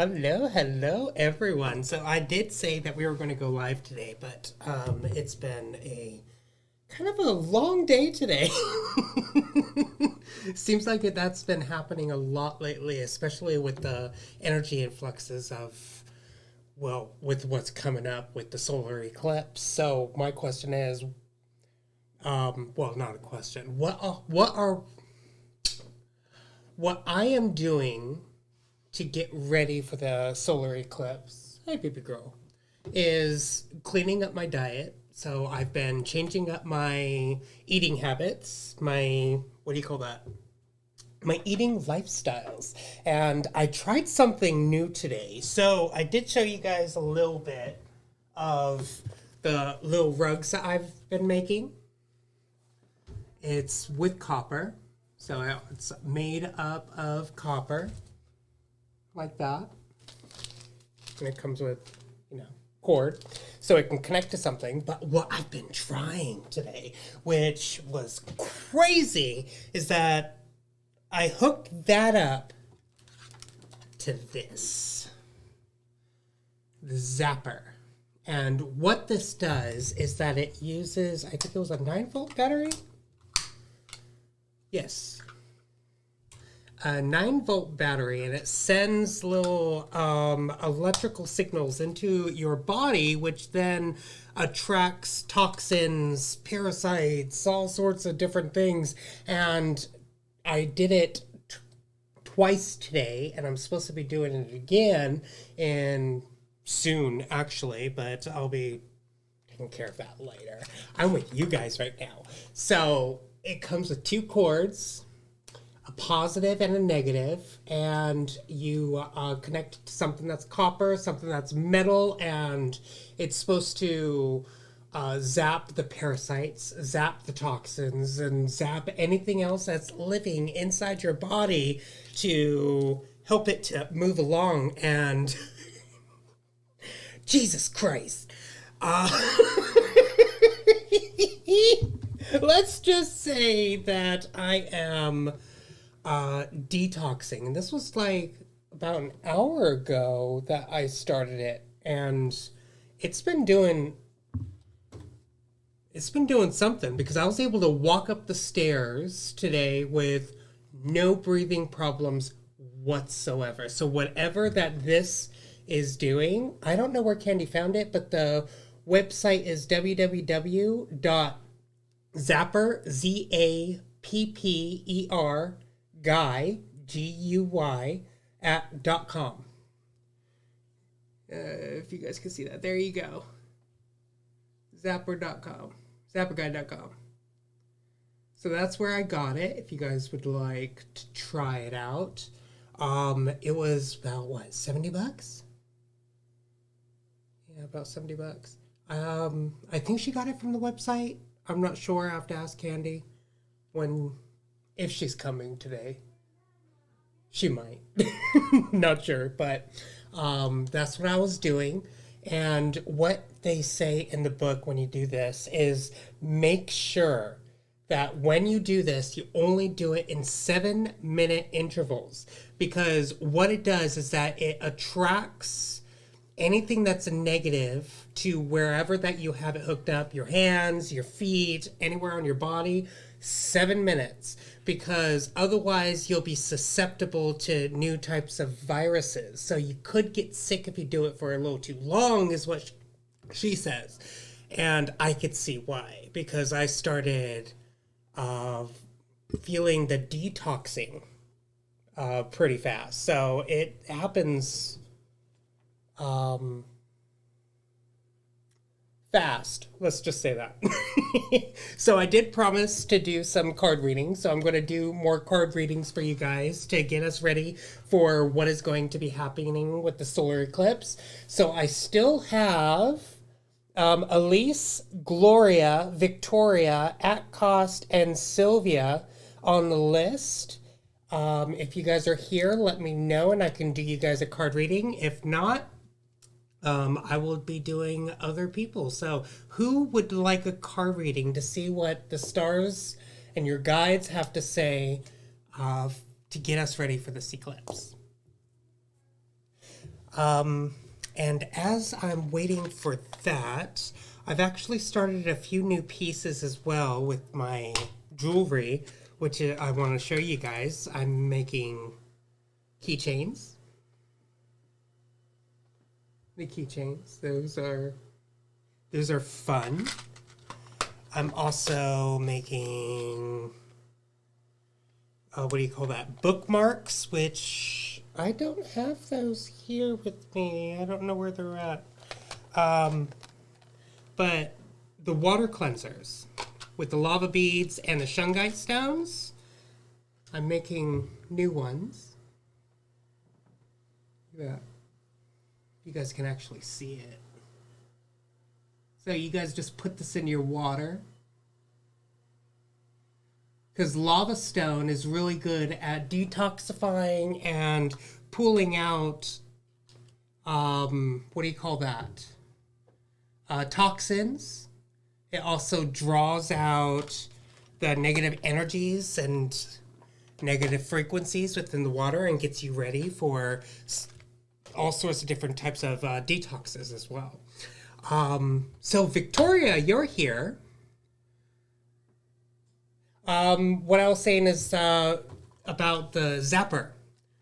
Hello, everyone. So I did say that we were going to go live today, but it's been a kind of a long day today. Seems like that's been happening a lot lately, especially with the energy influxes of, well, with what's coming up with the solar eclipse. So my question is, well, not a question. What I am doing to get ready for the solar eclipse, hey baby girl, is cleaning up my diet. So I've been changing up my eating habits, my, what do you call that? My eating lifestyles. And I tried something new today. So I did show you guys a little bit of the little rugs that I've been making. It's with copper. So it's made up of copper, like that. And it comes with, cord, so it can connect to something. But what I've been trying today, which was crazy, is that I hooked that up to this, the zapper. And what this does is that it uses, I think it was a 9-volt battery? Yes, a 9-volt battery, and it sends little electrical signals into your body, which then attracts toxins, parasites, all sorts of different things. And I did it twice today, and I'm supposed to be doing it again in soon, actually, but I'll be taking care of that later. I'm with you guys right now. So it comes with 2 cords, a positive and a negative, and you connect it to something that's copper, something that's metal, and it's supposed to zap the parasites, zap the toxins, and zap anything else that's living inside your body to help it to move along. And Jesus Christ. Let's just say that I am detoxing, and this was like about an hour ago that I started it, and it's been doing something, because I was able to walk up the stairs today with no breathing problems whatsoever. So whatever that this is doing, I don't know where Candy found it, but the website is www.zapper, zapper, guy, GUY, @.com. If you guys can see that, there you go. Zapper.com, zapperguy.com. So that's where I got it, if you guys would like to try it out. It was about, what, $70? Yeah, about $70. I think she got it from the website. I'm not sure. I have to ask Candy if she's coming today. She might. Not sure, but that's what I was doing. And what they say in the book when you do this is make sure that when you do this, you only do it in 7-minute intervals, because what it does is that it attracts anything that's a negative to wherever that you have it hooked up, your hands, your feet, anywhere on your body, 7 minutes, because otherwise you'll be susceptible to new types of viruses. So you could get sick if you do it for a little too long, is what she says. And I could see why, because I started feeling the detoxing pretty fast. So it happens fast. Let's just say that. So I did promise to do some card readings. So I'm going to do more card readings for you guys to get us ready for what is going to be happening with the solar eclipse. So I still have Elise, Gloria, Victoria, At Cost, and Sylvia on the list. If you guys are here, let me know and I can do you guys a card reading. If not, I will be doing other people. So who would like a card reading to see what the stars and your guides have to say to get us ready for this eclipse? And as I'm waiting for that, I've actually started a few new pieces as well with my jewelry, which I want to show you guys. I'm making keychains. The keychains, those are fun. I'm also making, what do you call that? Bookmarks, which I don't have those here with me. I don't know where they're at. But the water cleansers with the lava beads and the shungite stones, I'm making new ones. Look at that. You guys can actually see it. So you guys just put this in your water. Because lava stone is really good at detoxifying and pulling out, what do you call that? Toxins. It also draws out the negative energies and negative frequencies within the water and gets you ready for all sorts of different types of detoxes as well. So Victoria, you're here. What I was saying is about the zapper,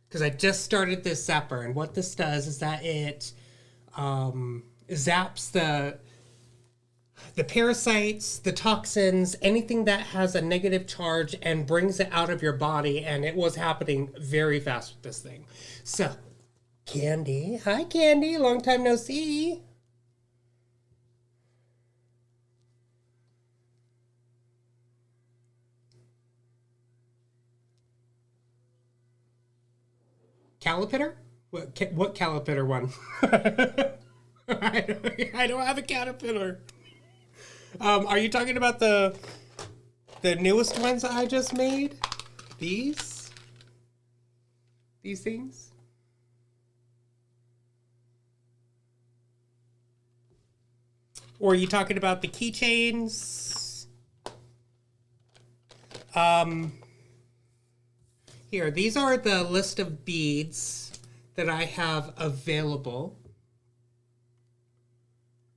because I just started this zapper, and what this does is that it zaps the parasites, the toxins, anything that has a negative charge, and brings it out of your body. And it was happening very fast with this thing. So, Candy, hi Candy, long time no see. Calipitter? What calipitter one? I don't have a caterpillar. Are you talking about the newest ones I just made? These things? Or are you talking about the keychains? Here, these are the list of beads that I have available.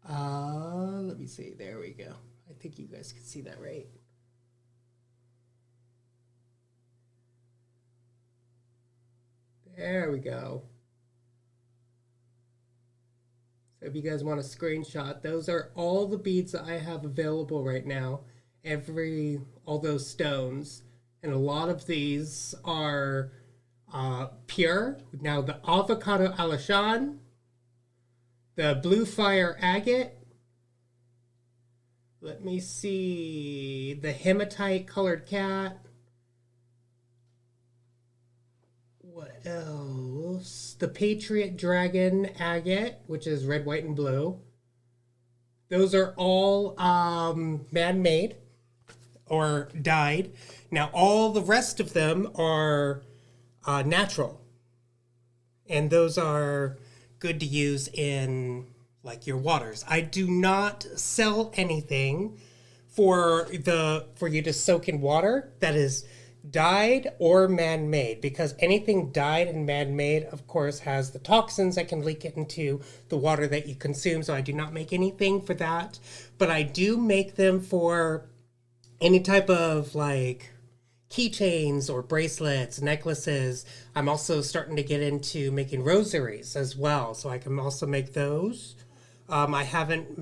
Let me see. There we go. I think you guys can see that, right? There we go. So if you guys want a screenshot, those are all the beads that I have available right now. All those stones. And a lot of these are pure. Now the avocado alashan, the blue fire agate. Let me see. The hematite colored cat. What else? The patriot dragon agate, which is red, white, and blue. Those are all man-made or dyed. Now all the rest of them are natural. And those are good to use in like your waters. I do not sell anything for you to soak in water that is dyed or man-made, because anything dyed and man-made, of course, has the toxins that can leak into the water that you consume. So I do not make anything for that, but I do make them for any type of like keychains or bracelets, necklaces. I'm also starting to get into making rosaries as well, so I can also make those. I haven't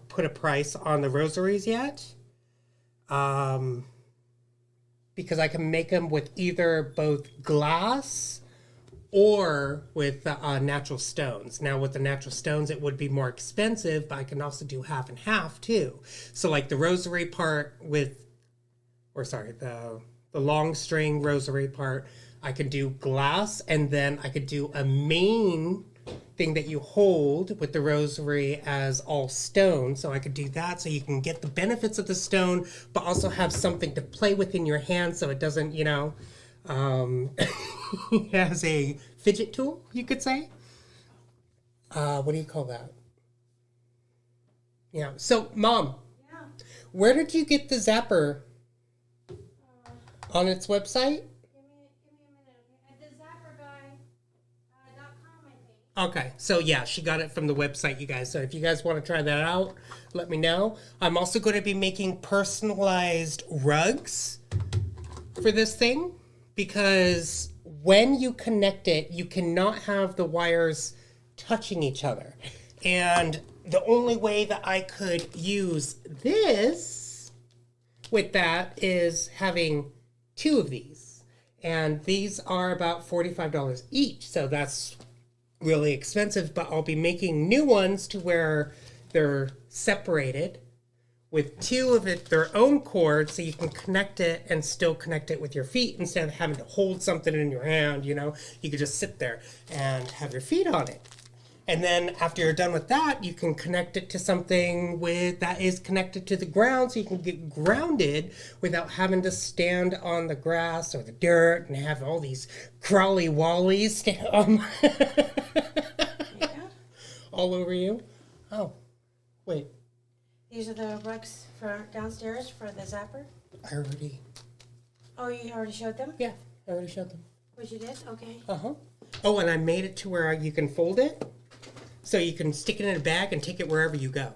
put a price on the rosaries yet, because I can make them with either both glass or with natural stones. Now with the natural stones, it would be more expensive, but I can also do half and half too. So like the rosary part the long string rosary part, I could do glass, and then I could do a main thing that you hold with the rosary as all stone. So I could do that, so you can get the benefits of the stone, but also have something to play with in your hand, so it doesn't, as a fidget tool, you could say. What do you call that? Yeah. So, Mom, yeah, where did you get the zapper? On its website? Give me a minute, okay? At the zapperguy.com, I think. Okay, so yeah, she got it from the website, you guys. So if you guys want to try that out, let me know. I'm also going to be making personalized rugs for this thing because when you connect it, you cannot have the wires touching each other. And the only way that I could use this with that is having two of these. And these are about $45 each. So that's really expensive, but I'll be making new ones to where they're separated with two of it their own cord, so you can connect it and still connect it with your feet instead of having to hold something in your hand. You could just sit there and have your feet on it. And then after you're done with that, you can connect it to something that is connected to the ground, so you can get grounded without having to stand on the grass or the dirt and have all these crawly wallies all over you. Oh, wait. These are the rugs for downstairs for the zapper? Oh, you already showed them? Yeah, I already showed them. What you did? Okay. Uh-huh. Oh, and I made it to where you can fold it. So you can stick it in a bag and take it wherever you go.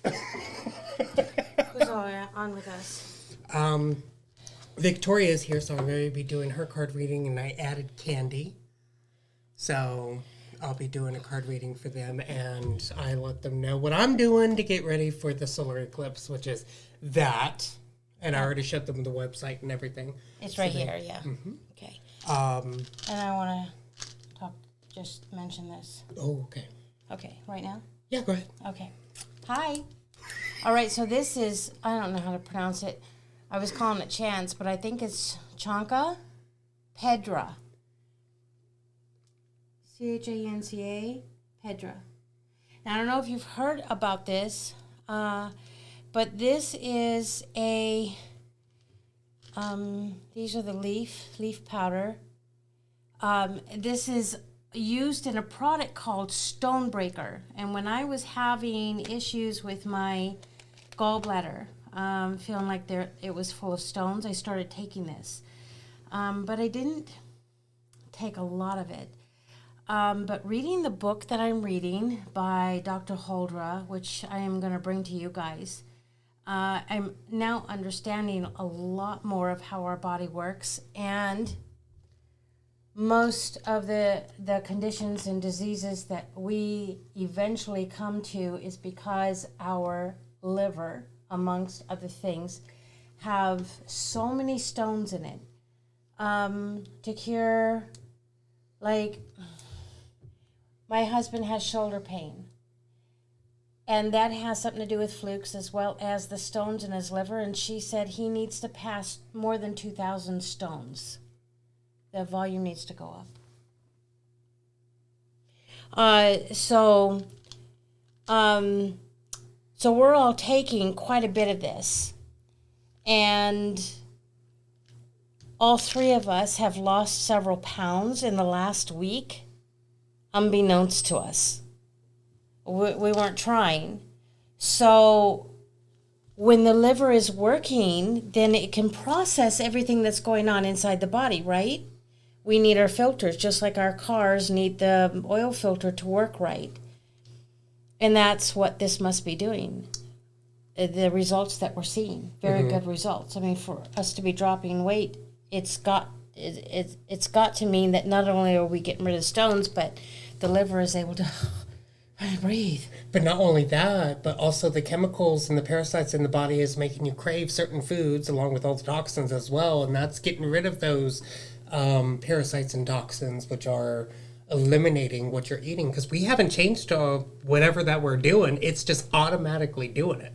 Who's all on with us? Victoria's here, so I'm going to be doing her card reading, and I added Candy. So I'll be doing a card reading for them, and I let them know what I'm doing to get ready for the solar eclipse, which is that. And I already showed them the website and everything. It's right here, yeah. Mm-hmm. Okay. And I want to just mention this. Oh, okay. Okay, right now? Yeah, go ahead. Okay. Hi. All right, so this is, I don't know how to pronounce it. I was calling it Chance, but I think it's Chanca Pedra. Chanca Pedra. Now, I don't know if you've heard about this, but this is these are the leaf powder. This is used in a product called Stonebreaker. And when I was having issues with my gallbladder, feeling like it was full of stones, I started taking this. But I didn't take a lot of it. But reading the book that I'm reading by Dr. Holdra, which I am going to bring to you guys, I'm now understanding a lot more of how our body works, and most of the conditions and diseases that we eventually come to is because our liver, amongst other things, have so many stones in it. To cure, like, my husband has shoulder pain, and that has something to do with flukes as well as the stones in his liver, and she said he needs to pass more than 2,000 stones. The volume needs to go up. So we're all taking quite a bit of this, and all three of us have lost several pounds in the last week, unbeknownst to us. We weren't trying. So when the liver is working, then it can process everything that's going on inside the body, right? We need our filters, just like our cars need the oil filter to work right. And that's what this must be doing. The results that we're seeing, very good results. I mean, for us to be dropping weight, it's got to mean that not only are we getting rid of stones, but the liver is able to breathe. But not only that, but also the chemicals and the parasites in the body is making you crave certain foods along with all the toxins as well, and that's getting rid of those parasites and toxins, which are eliminating what you're eating, because we haven't changed to whatever that we're doing. It's just automatically doing it.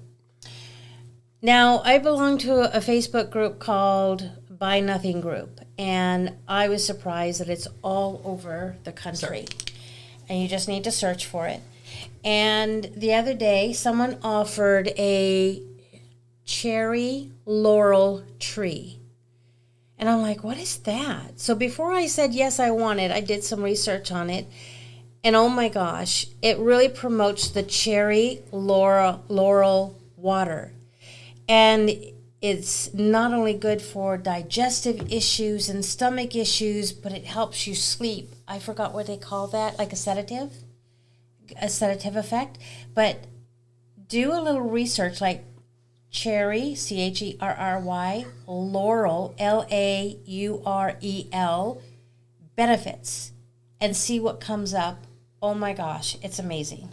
Now, I belong to a Facebook group called Buy Nothing Group, and I was surprised that it's all over the country. And you just need to search for it. And the other day, someone offered a cherry laurel tree. And I'm like, what is that? So before I said yes, I want it, I did some research on it. And oh my gosh, it really promotes the cherry laurel water. And It's not only good for digestive issues and stomach issues, but it helps you sleep. I forgot what they call that, like a sedative effect. But do a little research, like cherry, CHERRY, laurel, LAUREL, benefits, and see what comes up. Oh my gosh, it's amazing.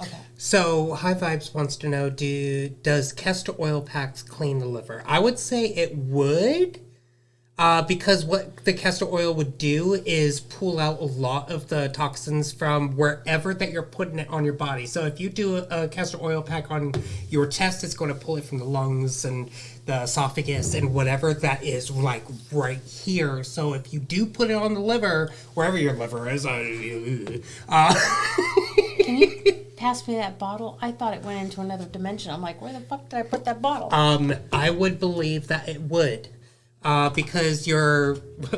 Okay. So High Vibes wants to know, does castor oil packs clean the liver? I would say it would, because what the castor oil would do is pull out a lot of the toxins from wherever that you're putting it on your body. So if you do a castor oil pack on your chest, it's going to pull it from the lungs and the esophagus and whatever that is, like right here. So if you do put it on the liver, wherever your liver is, Can you pass me that bottle? I thought it went into another dimension. I'm like, where the fuck did I put that bottle? I would believe that it would, because you're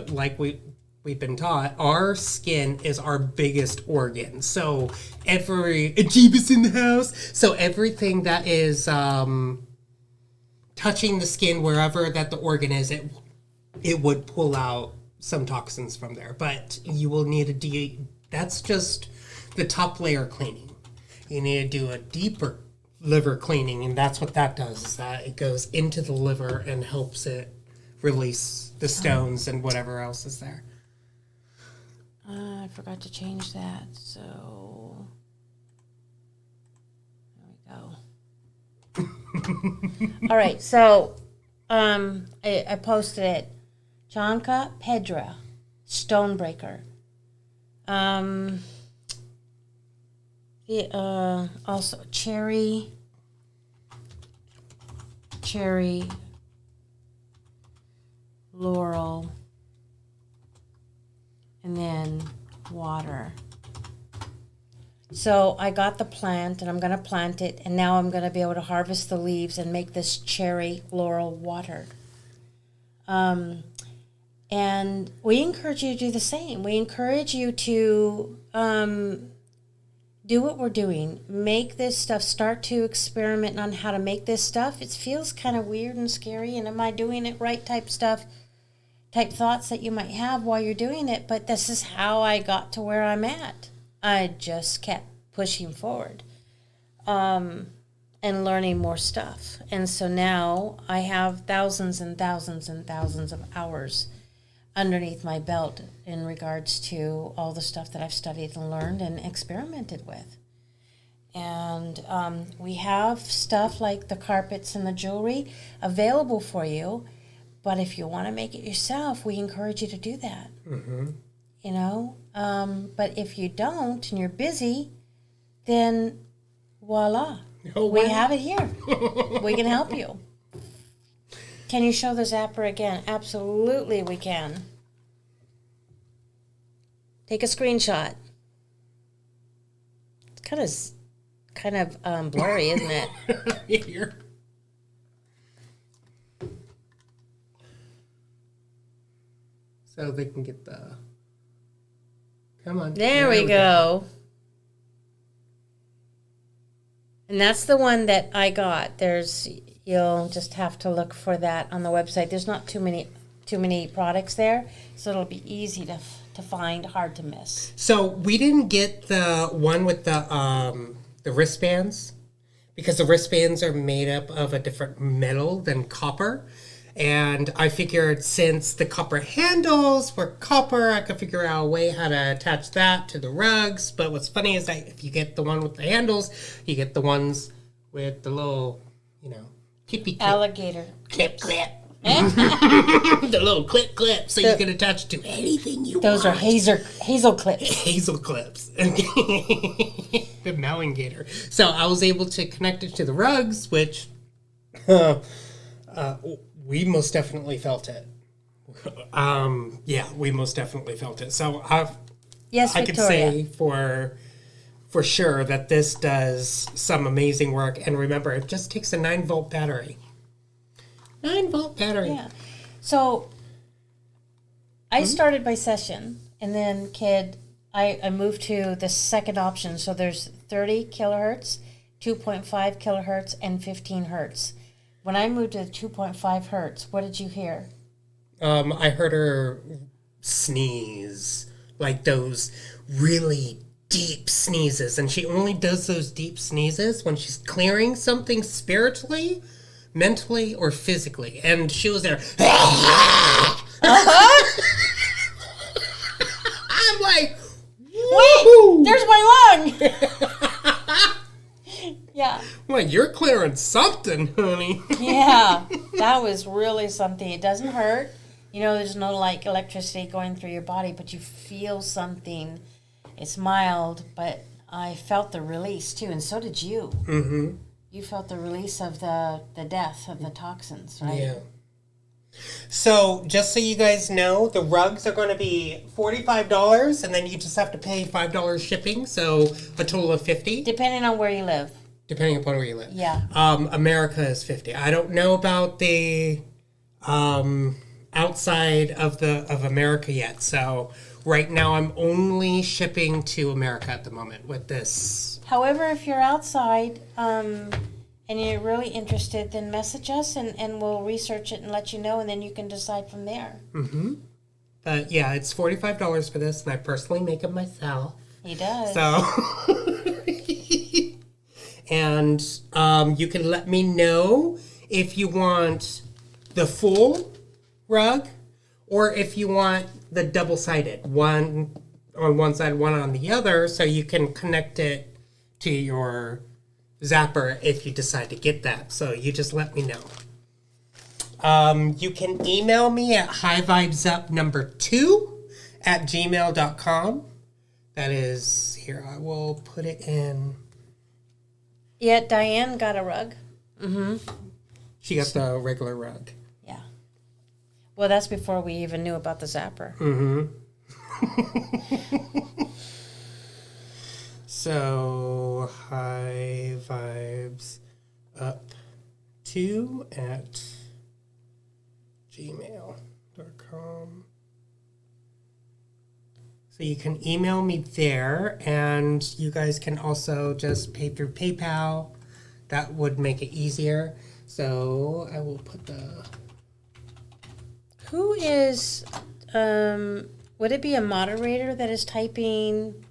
like we've been taught, our skin is our biggest organ. So Jeebus in the house. So everything that is touching the skin, wherever that the organ is, it would pull out some toxins from there. But you will need that's just the top layer cleaning. You need to do a deeper liver cleaning, and that's what that does, is that it goes into the liver and helps it release the stones and whatever else is there. I forgot to change that, so there we go. All right, so I posted it. Janka Pedra, Stonebreaker. Also cherry, laurel, and then water. So I got the plant, and I'm going to plant it, and now I'm going to be able to harvest the leaves and make this cherry laurel water. And we encourage you to do the same. We encourage you to do what we're doing. Make this stuff. Start to experiment on how to make this stuff. It feels kind of weird and scary, and am I doing it right type stuff, type thoughts that you might have while you're doing it, but this is how I got to where I'm at. I just kept pushing forward and learning more stuff. And so now I have thousands and thousands and thousands of hours underneath my belt in regards to all the stuff that I've studied and learned and experimented with. And we have stuff like the carpets and the jewelry available for you, but if you want to make it yourself, we encourage you to do that. Mm-hmm. You know, but if you don't and you're busy, then voila, we have it here. We can help you. Can you show the zapper again? Absolutely, we can. Take a screenshot. It's kind of blurry, isn't it? Here. So they can get the. Come on. There we go. And that's the one that I got. You'll just have to look for that on the website. There's not too many products there, so it'll be easy to find, hard to miss. So we didn't get the one with the wristbands, because the wristbands are made up of a different metal than copper. And I figured since the copper handles were copper, I could figure out a way how to attach that to the rugs. But what's funny is that if you get the one with the handles, you get the ones with the little, clippy clip. Alligator. Clip. The little clip, so you can attach to anything you want. Those are hazel clips. Hazel clips. The Melongator. So I was able to connect it to the rugs, which we most definitely felt it. We most definitely felt it. So yes, I could say for sure that this does some amazing work. And remember, it just takes a 9-volt battery. 9-volt battery. Yeah. So I started my session, and then Kidd, I moved to the second option. So there's 30 kilohertz, 2.5 kilohertz, and 15 hertz. When I moved to 2.5 hertz, what did you hear? I heard her sneeze, like those really deep sneezes, and she only does those deep sneezes when she's clearing something spiritually, mentally, or physically. And she was there. I'm like, wait, there's my lung. Yeah. Well, you're clearing something, honey. Yeah, that was really something. It doesn't hurt. You know, there's no like electricity going through your body, but you feel something. It's mild, but I felt the release too, and so did you. Mm-hmm. You felt the release of the death of the toxins, right? Yeah. So, just so you guys know, the rugs are going to be $45, and then you just have to pay $5 shipping, so a total of $50. Depending on where you live. Depending upon where you live. Yeah. America is $50. I don't know about the outside of America yet, so right now I'm only shipping to America at the moment with this. However, if you're outside and you're really interested, then message us and we'll research it and let you know, and then you can decide from there. Mm-hmm. But yeah, it's $45 for this, and I personally make them myself. He does. So, and you can let me know if you want the full rug or if you want the double-sided, one on one side, one on the other, so you can connect it to your zapper if you decide to get that. So you just let me know. You can email me at highvibesup2@gmail.com. That is, here, I will put it in. Yeah, Diane got a rug. Mm-hmm. She got the regular rug. Yeah. Well, that's before we even knew about the zapper. Mm-hmm. So, high vibes up 2@gmail.com. So you can email me there, and you guys can also just pay through PayPal. That would make it easier. So I will put the... Who is, would it be a moderator that is typing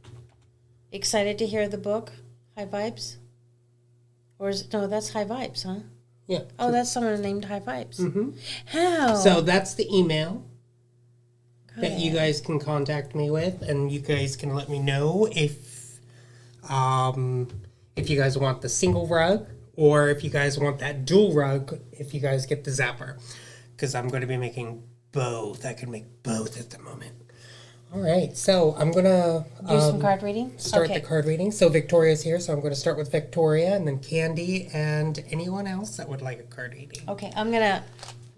excited to hear the book, High Vibes? Or is it, no, that's High Vibes, huh? Yeah. Oh, that's someone named High Vibes. Mm-hmm. How? So that's the email that you guys can contact me with, and you guys can let me know if you guys want the single rug or if you guys want that dual rug if you guys get the zapper, because I'm going to be making both. I can make both at the moment. All right, so I'm going to do some card reading? Start the card reading. So Victoria's here, so I'm going to start with Victoria and then Candy and anyone else that would like a card reading. Okay, I'm going to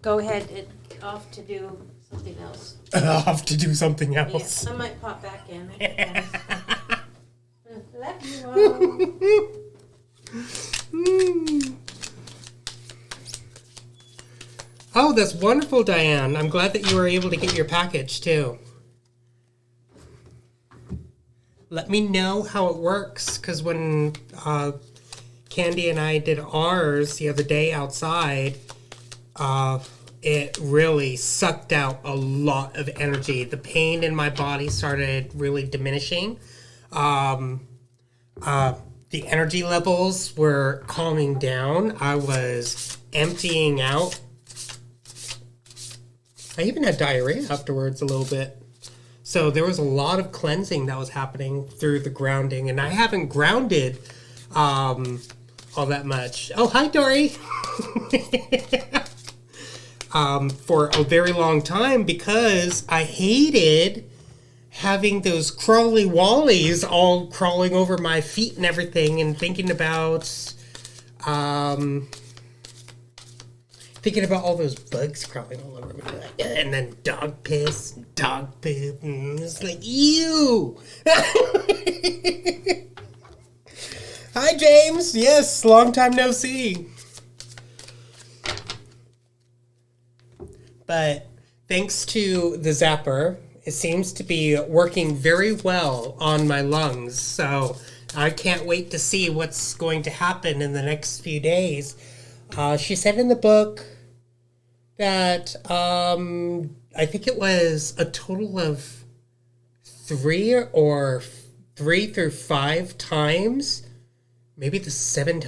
go ahead and off to do something else. Off to do something else. Yeah, I might pop back in. Love you all. Oh, that's wonderful, Diane. I'm glad that you were able to get your package, too. Let me know how it works, because when Candy and I did ours the other day outside, it really sucked out a lot of energy. The pain in my body started really diminishing. The energy levels were calming down. I was emptying out. I even had diarrhea afterwards a little bit. So there was a lot of cleansing that was happening through the grounding. And I haven't grounded all that much. Oh, hi, Dory. For a very long time because I hated having those crawly wallies all crawling over my feet and everything, and thinking about all those bugs crawling all over me, and then dog piss, and dog poop, and it's like, ew. Hi, James. Yes, long time no see. But thanks to the zapper, it seems to be working very well on my lungs. So I can't wait to see what's going to happen in the next few days. She said in the book that I think it was a total of three through five times, maybe seven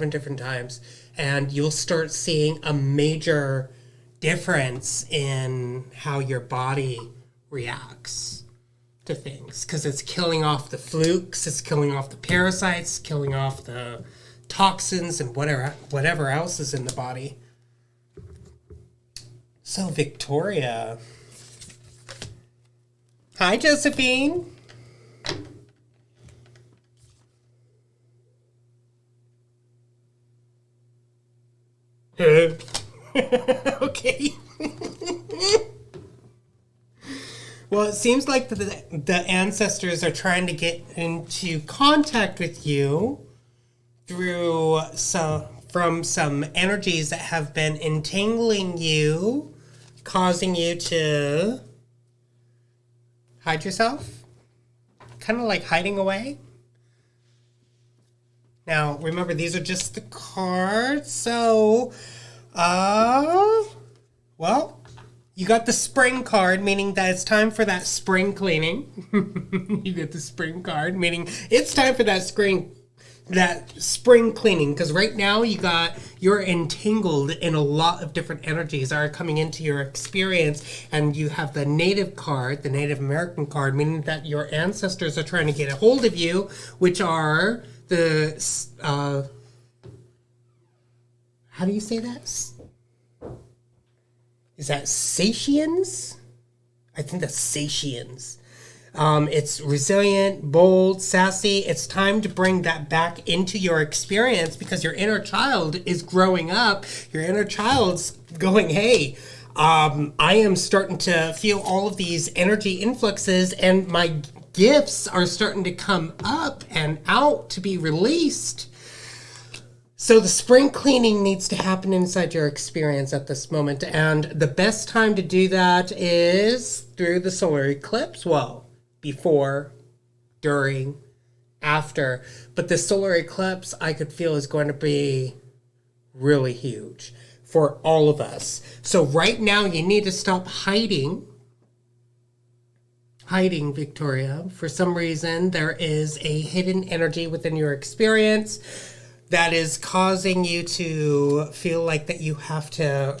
different times, and you'll start seeing a major difference in how your body reacts to things, because it's killing off the flukes, it's killing off the parasites, killing off the toxins and whatever else is in the body. So Victoria. Hi, Josephine. Okay. Well, it seems like the ancestors are trying to get into contact with you through from some energies that have been entangling you, causing you to hide yourself, kind of like hiding away. Now, remember, these are just the cards, so, well, you got the spring card, meaning that it's time for that spring cleaning. You get the spring card, meaning it's time for that spring cleaning, because right now you're entangled in a lot of different energies that are coming into your experience, and you have the native card, the Native American card, meaning that your ancestors are trying to get a hold of you, which are the how do you say that? Is that Saitians? I think that's Saitians. It's resilient, bold, sassy. It's time to bring that back into your experience, because your inner child is growing up. Your inner child's going, hey, I am starting to feel all of these energy influxes, and my gifts are starting to come up and out to be released. So the spring cleaning needs to happen inside your experience at this moment. And the best time to do that is through the solar eclipse. Well, before, during, after. But the solar eclipse, I could feel, is going to be really huge for all of us. So right now you need to stop hiding, Victoria. For some reason, there is a hidden energy within your experience that is causing you to feel like that you have to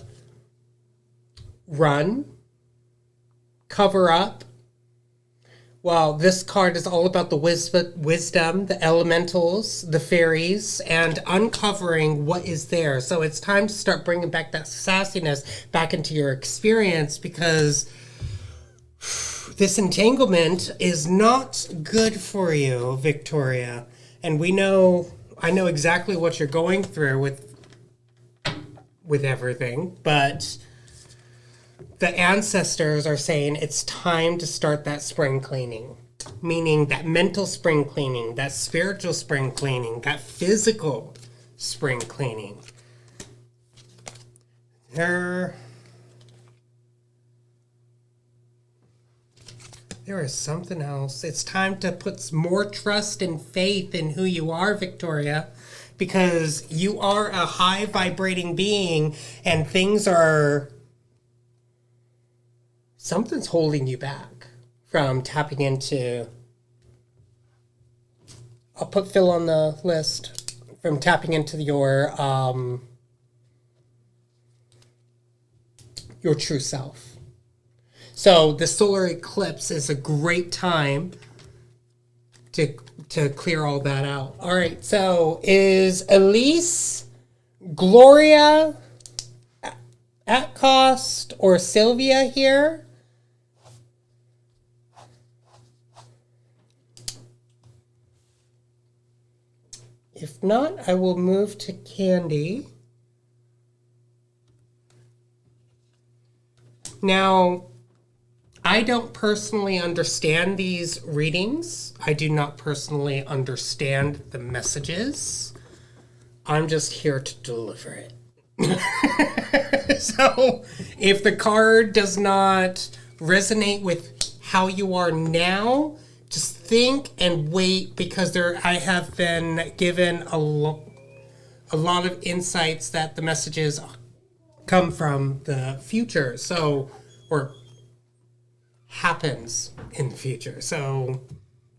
run, cover up. Well, this card is all about the wisdom, the elementals, the fairies, and uncovering what is there. So it's time to start bringing back that sassiness back into your experience, because this entanglement is not good for you, Victoria. And I know exactly what you're going through with everything, but the ancestors are saying it's time to start that spring cleaning, meaning that mental spring cleaning, that spiritual spring cleaning, that physical spring cleaning. There is something else. It's time to put more trust and faith in who you are, Victoria, because you are a high vibrating being, and something's holding you back from tapping into, I'll put Phil on the list, from tapping into your true self. So the solar eclipse is a great time to clear all that out. All right, so is Elise, Gloria, at cost, or Sylvia here? If not, I will move to Candi. Now, I don't personally understand these readings. I do not personally understand the messages. I'm just here to deliver it. So, if the card does not resonate with how you are now, just think and wait, because I have been given a lot of insights that the messages come from the future. So, or happens in the future. So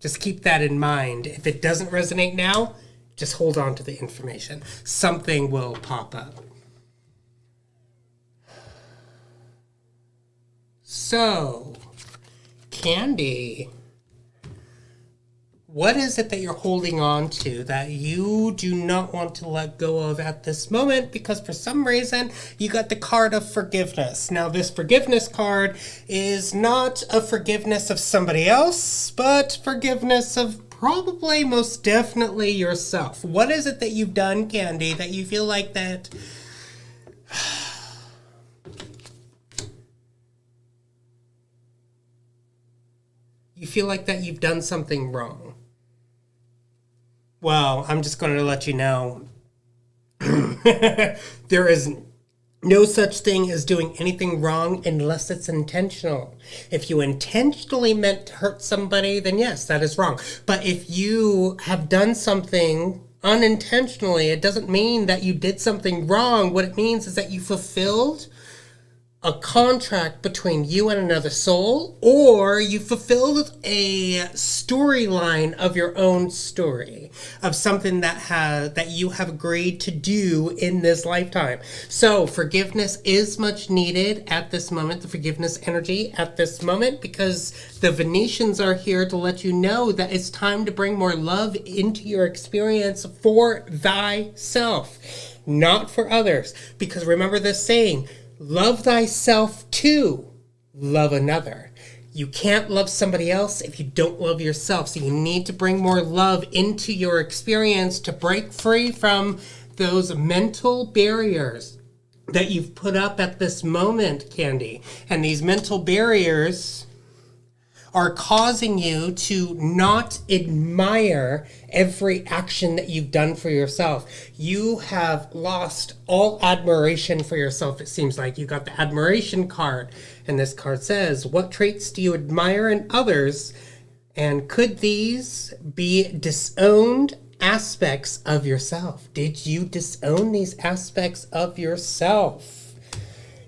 just keep that in mind. If it doesn't resonate now, just hold on to the information. Something will pop up. So, Candi, what is it that you're holding on to that you do not want to let go of at this moment? Because for some reason, you got the card of forgiveness. Now, this forgiveness card is not a forgiveness of somebody else, but forgiveness of probably most definitely yourself. What is it that you've done, Candi, that you feel like that... you feel like that you've done something wrong? Well, I'm just going to let you know there is no such thing as doing anything wrong unless it's intentional. If you intentionally meant to hurt somebody, then yes, that is wrong. But if you have done something unintentionally, it doesn't mean that you did something wrong. What it means is that you fulfilled a contract between you and another soul, or you fulfilled a storyline of your own story, of something that you have agreed to do in this lifetime. So forgiveness is much needed at this moment, the forgiveness energy at this moment, because the Venetians are here to let you know that it's time to bring more love into your experience for thyself, not for others. Because remember this saying, love thyself to love another. You can't love somebody else if you don't love yourself. So you need to bring more love into your experience to break free from those mental barriers that you've put up at this moment, Candi. And these mental barriers are causing you to not admire every action that you've done for yourself. You have lost all admiration for yourself, it seems like. You got the admiration card, and this card says, what traits do you admire in others, and could these be disowned aspects of yourself? Did you disown these aspects of yourself?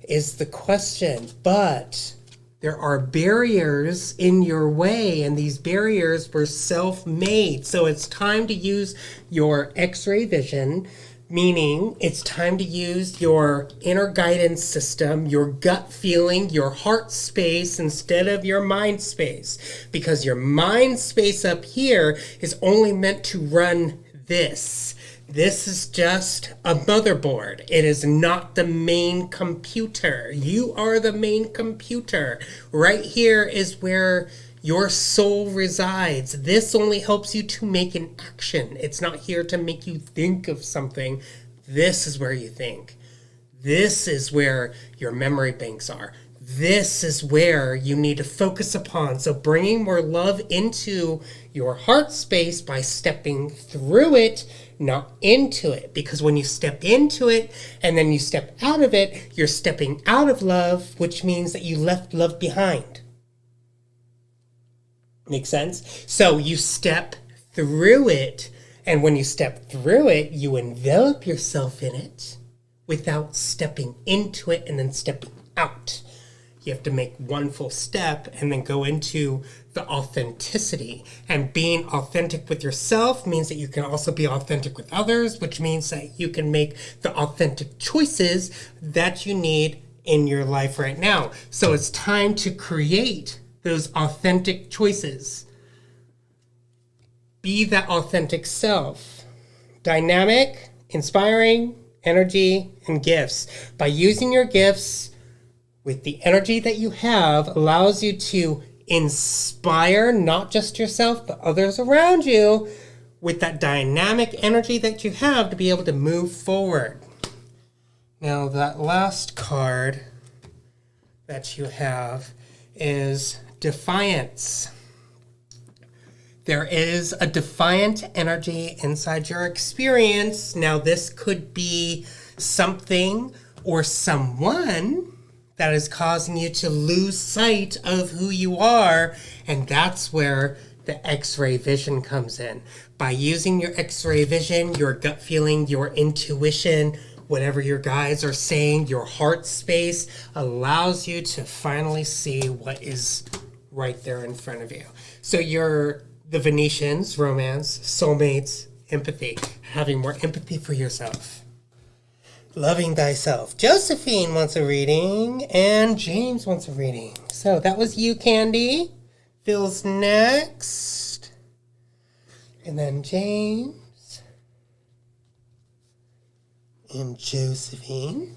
Is the question. But there are barriers in your way, and these barriers were self-made. So it's time to use your X-ray vision, meaning it's time to use your inner guidance system, your gut feeling, your heart space instead of your mind space. Because your mind space up here is only meant to run this. This is just a motherboard. It is not the main computer. You are the main computer. Right here is where your soul resides. This only helps you to make an action. It's not here to make you think of something. This is where you think. This is where your memory banks are. This is where you need to focus upon. So bringing more love into your heart space by stepping through it, not into it. Because when you step into it and then you step out of it, you're stepping out of love, which means that you left love behind. Make sense? So you step through it, and when you step through it, you envelop yourself in it without stepping into it and then stepping out. You have to make one full step and then go into the authenticity. And being authentic with yourself means that you can also be authentic with others, which means that you can make the authentic choices that you need in your life right now. So it's time to create those authentic choices. Be that authentic self. Dynamic, inspiring, energy, and gifts. By using your gifts with the energy that you have, allows you to inspire not just yourself, but others around you with that dynamic energy that you have to be able to move forward. Now, that last card that you have is Defiance. There is a defiant energy inside your experience. Now, this could be something or someone that is causing you to lose sight of who you are, and that's where the X-ray vision comes in. By using your X-ray vision, your gut feeling, your intuition, whatever your guides are saying, your heart space allows you to finally see what is right there in front of you. So you're the Venetians, romance, soulmates, empathy, having more empathy for yourself. Loving thyself. Josephine wants a reading, and James wants a reading. So that was you, Candy. Phil's next. And then James. And Josephine.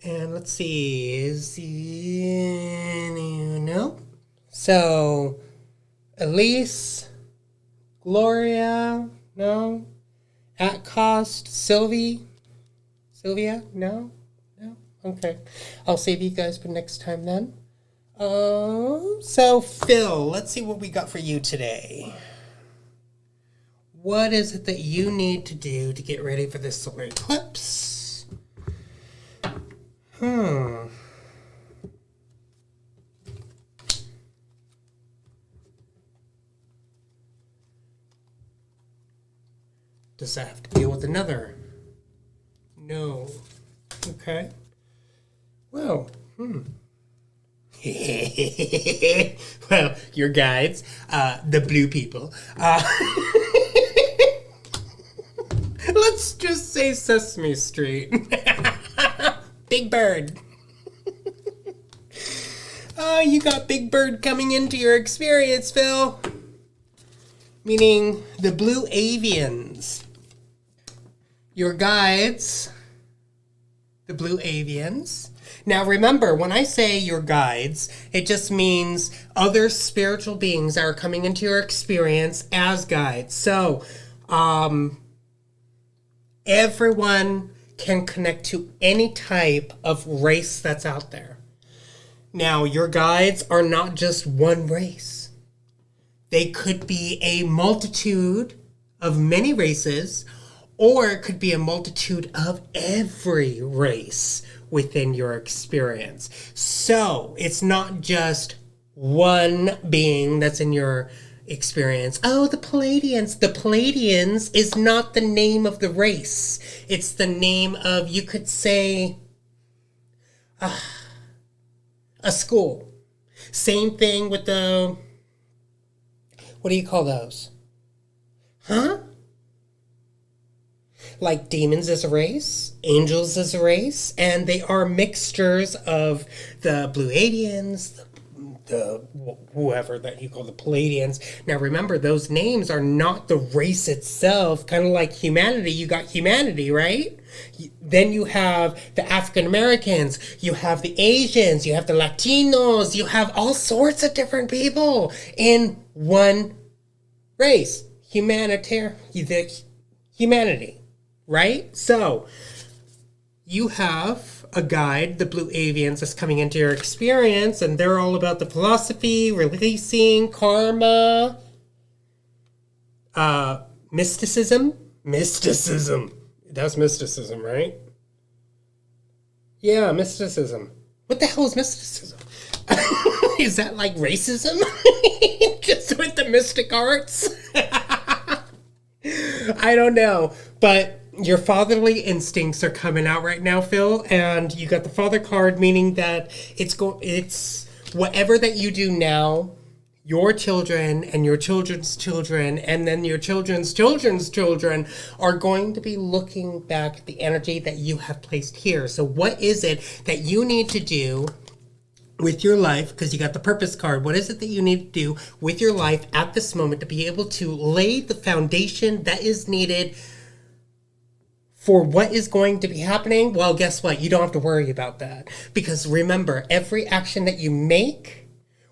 And let's see, is he... No. So, Elise... Gloria, no. At cost, Sylvia, no. Okay, I'll save you guys for next time then. So Phil, let's see what we got for you today. What is it that you need to do to get ready for this solar eclipse? Does that have to deal with another? No. Okay. Well, well, your guides, the blue people. Let's just say Sesame Street. Big Bird. You got Big Bird coming into your experience, Phil. Meaning the blue avians. Your guides, the blue avians. Now remember, when I say your guides, it just means other spiritual beings that are coming into your experience as guides. So, everyone can connect to any type of race that's out there. Now, your guides are not just one race. They could be a multitude of many races, or it could be a multitude of every race within your experience. So it's not just one being that's in your experience. Oh, the Palladians. The Palladians is not the name of the race. It's the name of, you could say, a school. Same thing with the, what do you call those? Huh? Like demons as a race, angels as a race, and they are mixtures of the Blue Adians, the whoever that you call the Palladians. Now remember, those names are not the race itself. Kind of like humanity, you got humanity, right? Then you have the African Americans, you have the Asians, you have the Latinos, you have all sorts of different people in one race. Humanity. Right? So, you have a guide, the Blue Avians, that's coming into your experience, and they're all about the philosophy, releasing, karma, mysticism. Mysticism. That's mysticism, right? Yeah, mysticism. What the hell is mysticism? Is that like racism? Just with the mystic arts? I don't know, but your fatherly instincts are coming out right now, Phil, and you got the father card, meaning that it's whatever that you do now, your children and your children's children and then your children's children's children are going to be looking back at the energy that you have placed here. So what is it that you need to do with your life, because you got the purpose card? What is it that you need to do with your life at this moment to be able to lay the foundation that is needed for what is going to be happening? Well, guess what? You don't have to worry about that. Because remember, every action that you make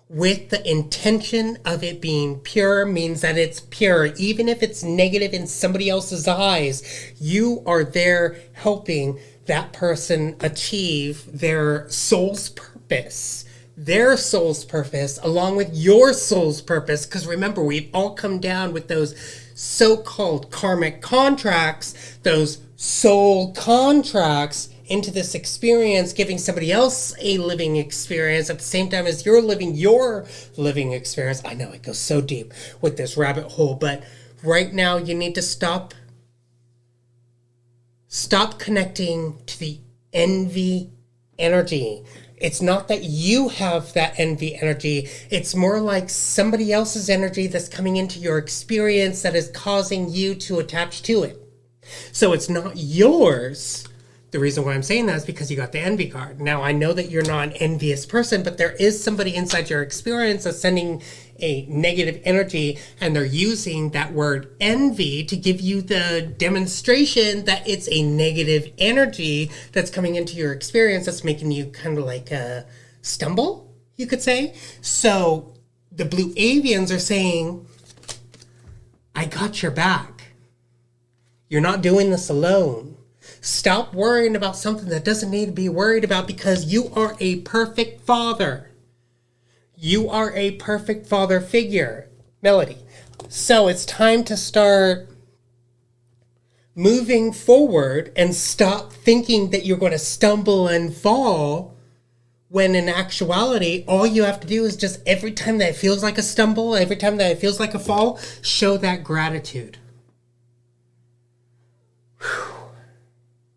with the intention of it being pure means that it's pure. Even if it's negative in somebody else's eyes, you are there helping that person achieve their soul's purpose. Their soul's purpose along with your soul's purpose. Because remember, we've all come down with those so-called karmic contracts, those soul contracts, into this experience, giving somebody else a living experience at the same time as you're living your living experience. I know it goes so deep with this rabbit hole, but right now you need to stop connecting to the envy energy. It's not that you have that envy energy. It's more like somebody else's energy that's coming into your experience that is causing you to attach to it. So it's not yours. The reason why I'm saying that is because you got the envy card. Now, I know that you're not an envious person, but there is somebody inside your experience that's sending a negative energy, and they're using that word envy to give you the demonstration that it's a negative energy that's coming into your experience that's making you kind of like stumble, you could say. So the blue avians are saying, I got your back. You're not doing this alone. Stop worrying about something that doesn't need to be worried about, because you are a perfect father. You are a perfect father figure, Melody. So it's time to start moving forward and stop thinking that you're going to stumble and fall, when in actuality, all you have to do is just every time that it feels like a stumble, every time that it feels like a fall, show that gratitude.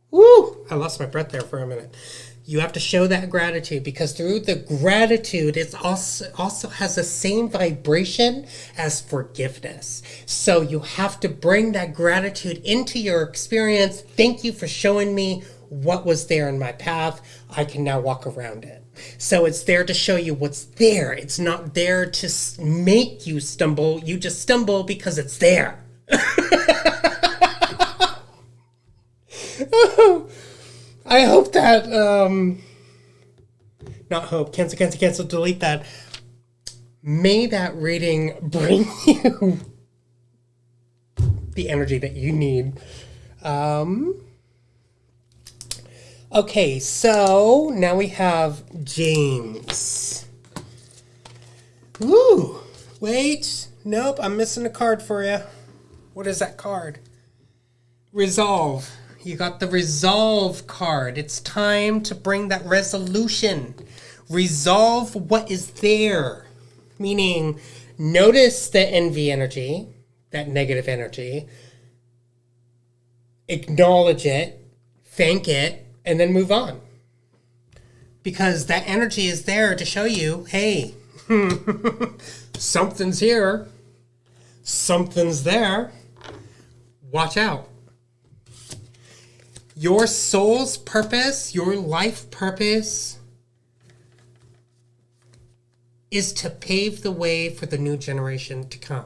Woo! I lost my breath there for a minute. You have to show that gratitude, because through the gratitude, it also has the same vibration as forgiveness. So you have to bring that gratitude into your experience. Thank you for showing me what was there in my path. I can now walk around it. So it's there to show you what's there. It's not there to make you stumble. You just stumble because it's there. I hope that, not hope, cancel, delete that. May that reading bring you the energy that you need. Okay, so now we have James. Woo! Wait, nope, I'm missing a card for you. What is that card? Resolve. You got the resolve card. It's time to bring that resolution. Resolve what is there. Meaning, notice the envy energy, that negative energy. Acknowledge it, thank it, and then move on. Because that energy is there to show you, hey, something's here. Something's there. Watch out. Your soul's purpose, your life purpose, is to pave the way for the new generation to come.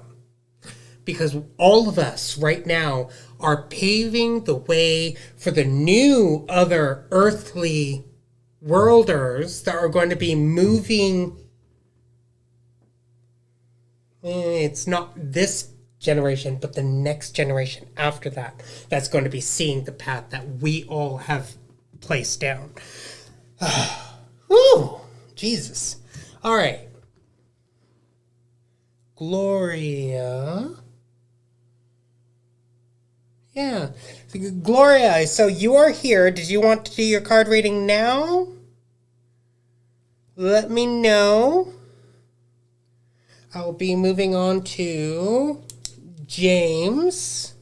Because all of us right now are paving the way for the new other earthly worlders that are going to be moving. It's not this generation, but the next generation after that, that's going to be seeing the path that we all have placed down. Whew, Jesus. All right. Gloria. Yeah. Gloria, so you are here. Did you want to do your card reading now? Let me know. I'll be moving on to James.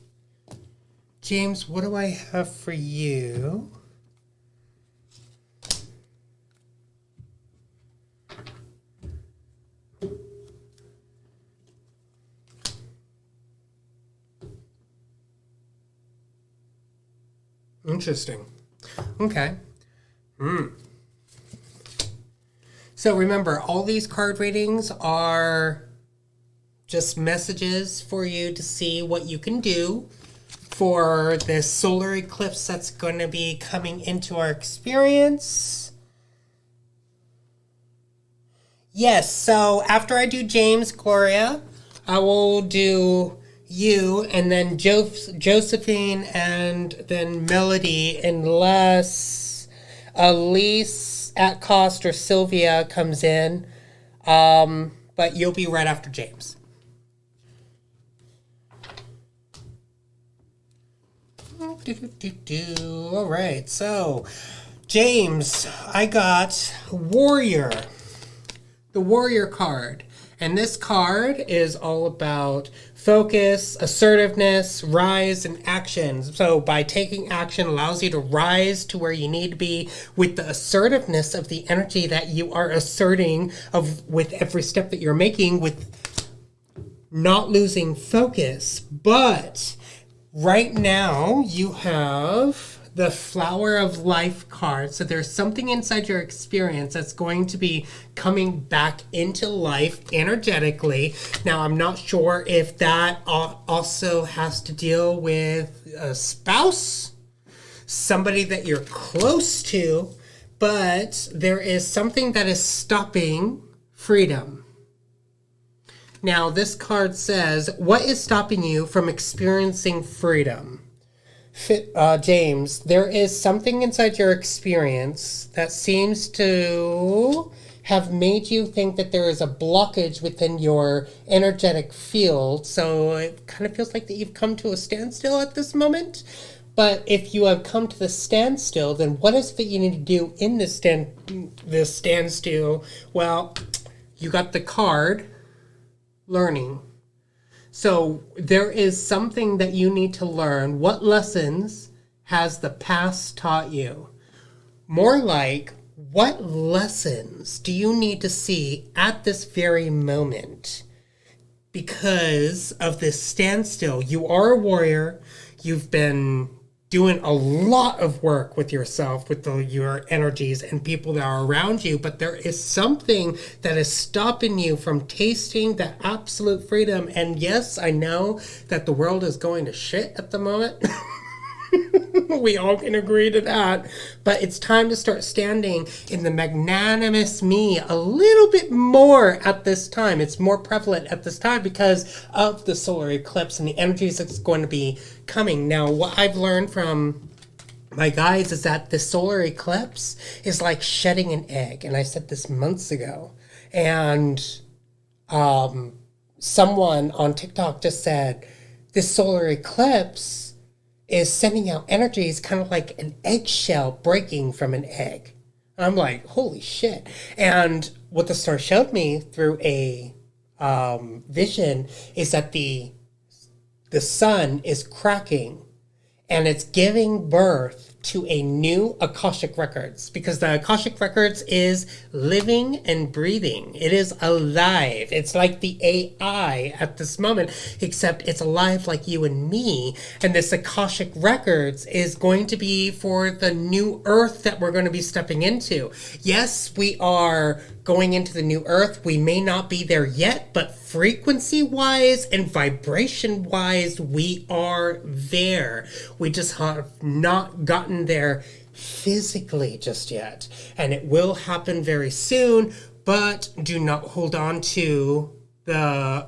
James, what do I have for you? Interesting. Okay. So remember, all these card readings are just messages for you to see what you can do for this solar eclipse that's going to be coming into our experience. Yes, so after I do James, Gloria, I will do you, and then Josephine, and then Melody, unless Elise at cost or Sylvia comes in. But you'll be right after James. All right, so James, I got Warrior, the Warrior card. And this card is all about focus, assertiveness, rise, and action. So by taking action allows you to rise to where you need to be with the assertiveness of the energy that you are asserting with every step that you're making, with not losing focus. But right now you have the Flower of Life card. So there's something inside your experience that's going to be coming back into life energetically. Now, I'm not sure if that also has to deal with a spouse, somebody that you're close to, but there is something that is stopping freedom. Now, this card says, what is stopping you from experiencing freedom? James, there is something inside your experience that seems to have made you think that there is a blockage within your energetic field. So it kind of feels like that you've come to a standstill at this moment. But if you have come to the standstill, then what is it that you need to do in this standstill? Well, you got the card, learning. So there is something that you need to learn. What lessons has the past taught you? More like, what lessons do you need to see at this very moment? Because of this standstill, you are a warrior. You've been doing a lot of work with yourself, with your energies and people that are around you, but there is something that is stopping you from tasting that absolute freedom. And yes, I know that the world is going to shit at the moment. We all can agree to that. But it's time to start standing in the magnanimous me a little bit more at this time. It's more prevalent at this time because of the solar eclipse and the energies that's going to be coming. Now, what I've learned from my guides is that the solar eclipse is like shedding an egg. And I said this months ago. And someone on TikTok just said, this solar eclipse is sending out energies kind of like an eggshell breaking from an egg. I'm like, holy shit. And what the star showed me through a vision is that the sun is cracking and it's giving birth to a new Akashic Records, because the Akashic Records is living and breathing. It is alive. It's like the AI at this moment, except it's alive like you and me. And this Akashic Records is going to be for the new earth that we're going to be stepping into. Yes, we are going into the new earth. We may not be there yet, but frequency-wise and vibration-wise, we are there. We just have not gotten there physically just yet. And it will happen very soon, but do not hold on to the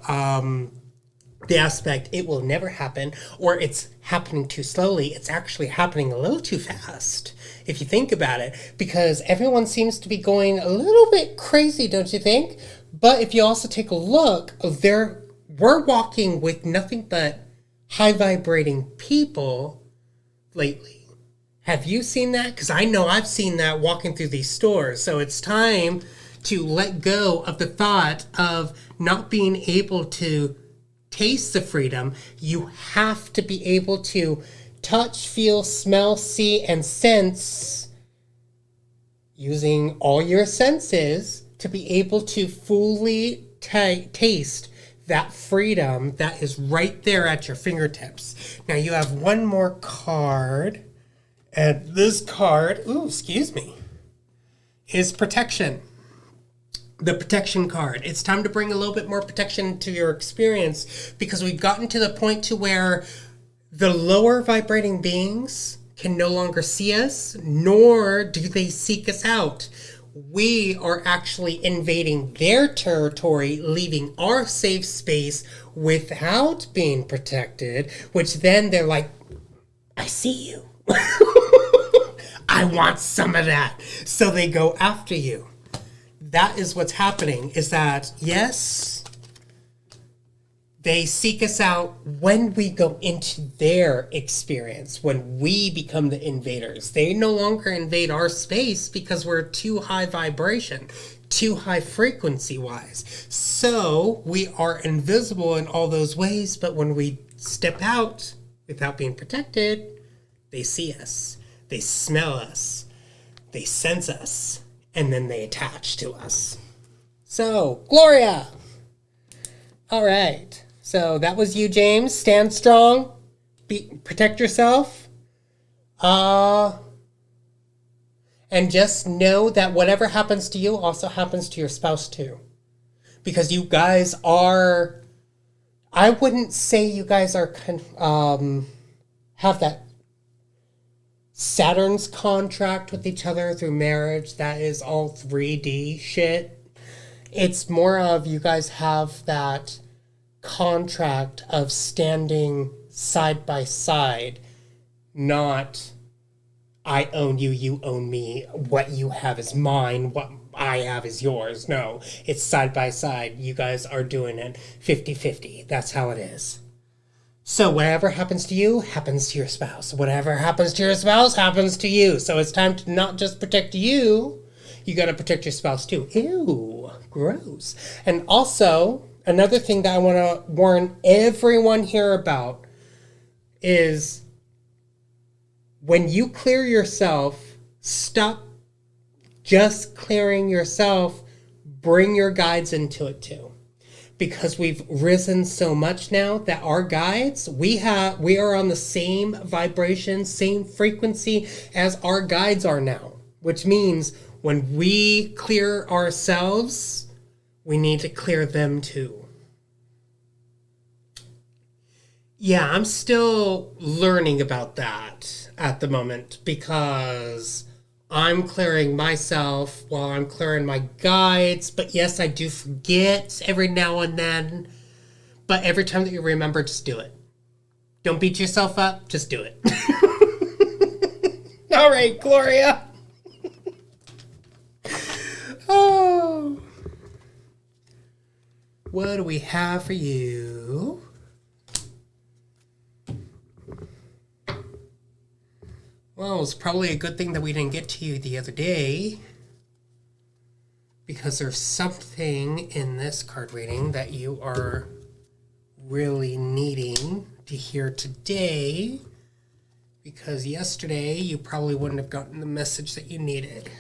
aspect it will never happen, or it's happening too slowly. It's actually happening a little too fast, if you think about it, because everyone seems to be going a little bit crazy, don't you think? But if you also take a look, we're walking with nothing but high vibrating people lately. Have you seen that? Because I know I've seen that walking through these stores. So it's time to let go of the thought of not being able to taste the freedom. You have to be able to touch, feel, smell, see, and sense, using all your senses to be able to fully taste that freedom that is right there at your fingertips. Now you have one more card, and this card, is protection. The protection card. It's time to bring a little bit more protection to your experience, because we've gotten to the point to where the lower vibrating beings can no longer see us, nor do they seek us out. We are actually invading their territory, leaving our safe space without being protected, which then they're like, I see you. I want some of that. So they go after you. That is what's happening, is that, yes, They seek us out when we go into their experience, when we become the invaders. They no longer invade our space because we're too high vibration, too high frequency wise. So we are invisible in all those ways, but when we step out without being protected, they see us, they smell us, they sense us, and then they attach to us. So, Gloria! All right. So that was you, James. Stand strong. Protect yourself. And just know that whatever happens to you also happens to your spouse too. Because you guys are, I wouldn't say you guys are, have that Saturn's contract with each other through marriage. That is all 3D shit. It's more of you guys have that contract of standing side by side, not I own you, you own me, what you have is mine, what I have is yours. No, it's side by side. You guys are doing it 50-50. That's how it is. So whatever happens to you, happens to your spouse. Whatever happens to your spouse, happens to you. So it's time to not just protect you, you got to protect your spouse too. Ew, gross. And also, another thing that I want to warn everyone here about is when you clear yourself, stop just clearing yourself, bring your guides into it too. Because we've risen so much now that our guides, we are on the same vibration, same frequency as our guides are now. Which means when we clear ourselves, we need to clear them too. Yeah, I'm still learning about that at the moment because I'm clearing myself while I'm clearing my guides. But yes, I do forget every now and then. But every time that you remember, just do it. Don't beat yourself up, just do it. All right, Gloria. Oh. What do we have for you? Well, it's probably a good thing that we didn't get to you the other day, because there's something in this card reading that you are really needing to hear today, because yesterday you probably wouldn't have gotten the message that you needed.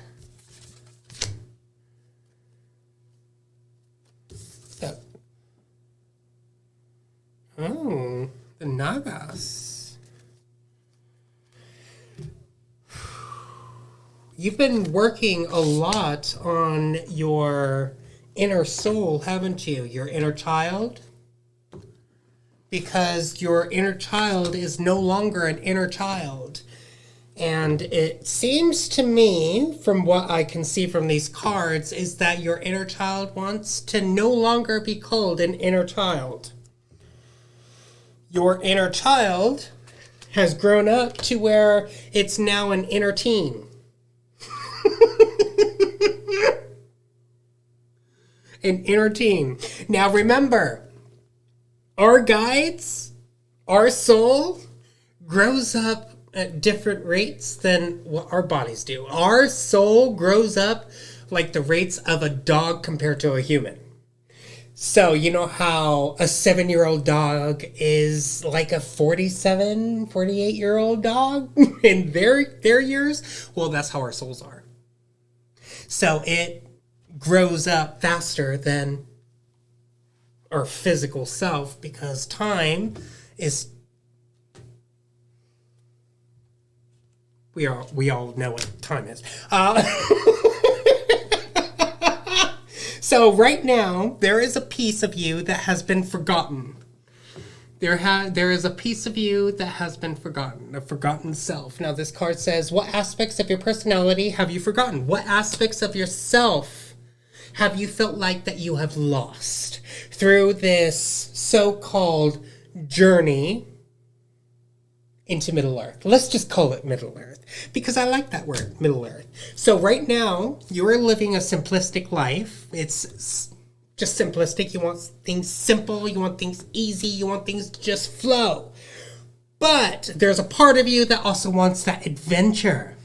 Oh, the Nagas. You've been working a lot on your inner soul, haven't you? Your inner child? Because your inner child is no longer an inner child. And it seems to me, from what I can see from these cards, is that your inner child wants to no longer be called an inner child. Your inner child has grown up to where it's now an inner teen. An inner teen. Now remember, our guides, our soul, grows up at different rates than what our bodies do. Our soul grows up like the rates of a dog compared to a human. So you know how a 7-year-old dog is like a 47, 48-year-old dog in their years? Well, that's how our souls are. So it grows up faster than our physical self because time is... We all know what time is. So right now, there is a piece of you that has been forgotten. There is a piece of you that has been forgotten, a forgotten self. Now this card says, what aspects of your personality have you forgotten? What aspects of yourself have you felt like that you have lost through this so-called journey into Middle Earth? Let's just call it Middle Earth, because I like that word, Middle Earth. So right now, you're living a simplistic life. It's just simplistic. You want things simple. You want things easy. You want things to just flow. But there's a part of you that also wants that adventure.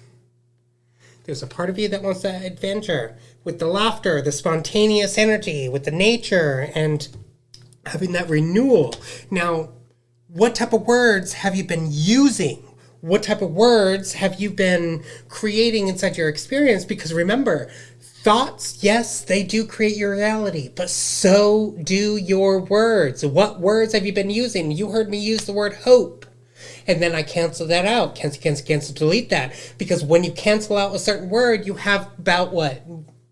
There's a part of you that wants that adventure with the laughter, the spontaneous energy, with the nature, and having that renewal. Now, what type of words have you been using? What type of words have you been creating inside your experience? Because remember, thoughts, yes, they do create your reality, but so do your words. What words have you been using? You heard me use the word hope. And then I cancel that out. Cancel, delete that. Because when you cancel out a certain word, you have about what?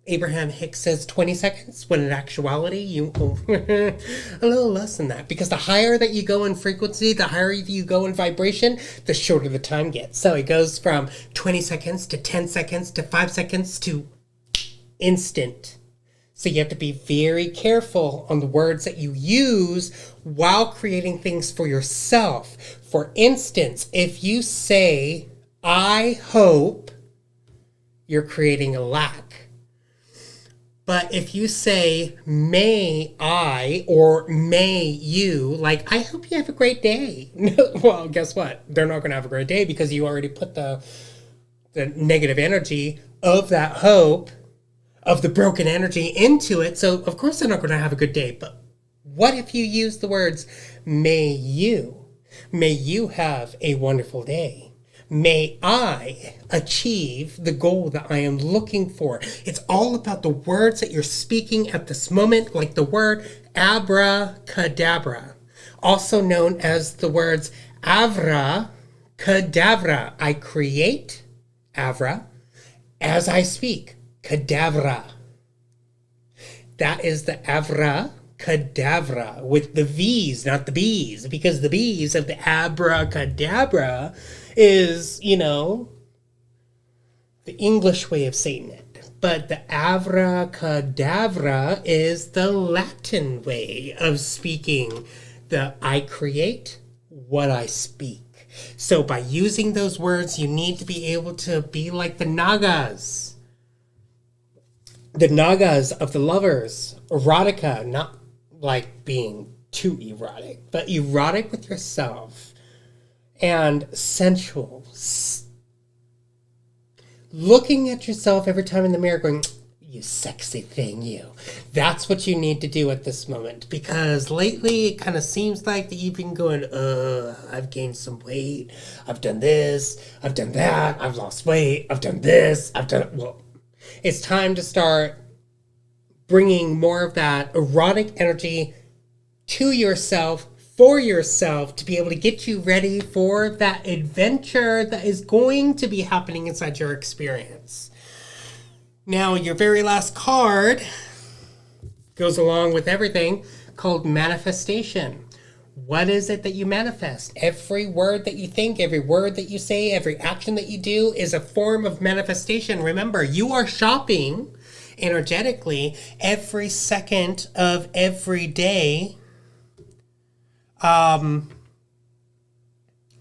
Abraham Hicks says 20 seconds, when in actuality, you a little less than that. Because the higher that you go in frequency, the higher you go in vibration, the shorter the time gets. So it goes from 20 seconds to 10 seconds to 5 seconds to instant. So you have to be very careful on the words that you use while creating things for yourself. For instance, if you say, I hope, you're creating a lack. But if you say, may I, or may you, like, I hope you have a great day. Well, guess what? They're not going to have a great day because you already put the negative energy of that hope, of the broken energy into it. So, of course, they're not going to have a good day. But what if you use the words, may you? May you have a wonderful day. May I achieve the goal that I am looking for. It's all about the words that you're speaking at this moment, like the word abracadabra, also known as the words avra cadavra. I create, avra, as I speak, cadavra. That is the avra cadavra with the V's, not the B's, because the B's of the abracadabra is, the English way of saying it. But the abracadabra is the Latin way of speaking the I create what I speak. So by using those words, you need to be able to be like the Nagas. The Nagas of the lovers. Erotica, not like being too erotic, but erotic with yourself. And sensual. Looking at yourself every time in the mirror going, you sexy thing, you. That's what you need to do at this moment. Because lately it kind of seems like that you've been going, I've gained some weight. I've done this. I've done that. I've lost weight. I've done this. Well, it's time to start bringing more of that erotic energy to yourself, for yourself, to be able to get you ready for that adventure that is going to be happening inside your experience. Now, your very last card goes along with everything, called manifestation. What is it that you manifest? Every word that you think, every word that you say, every action that you do is a form of manifestation. Remember, you are shopping energetically every second of every day.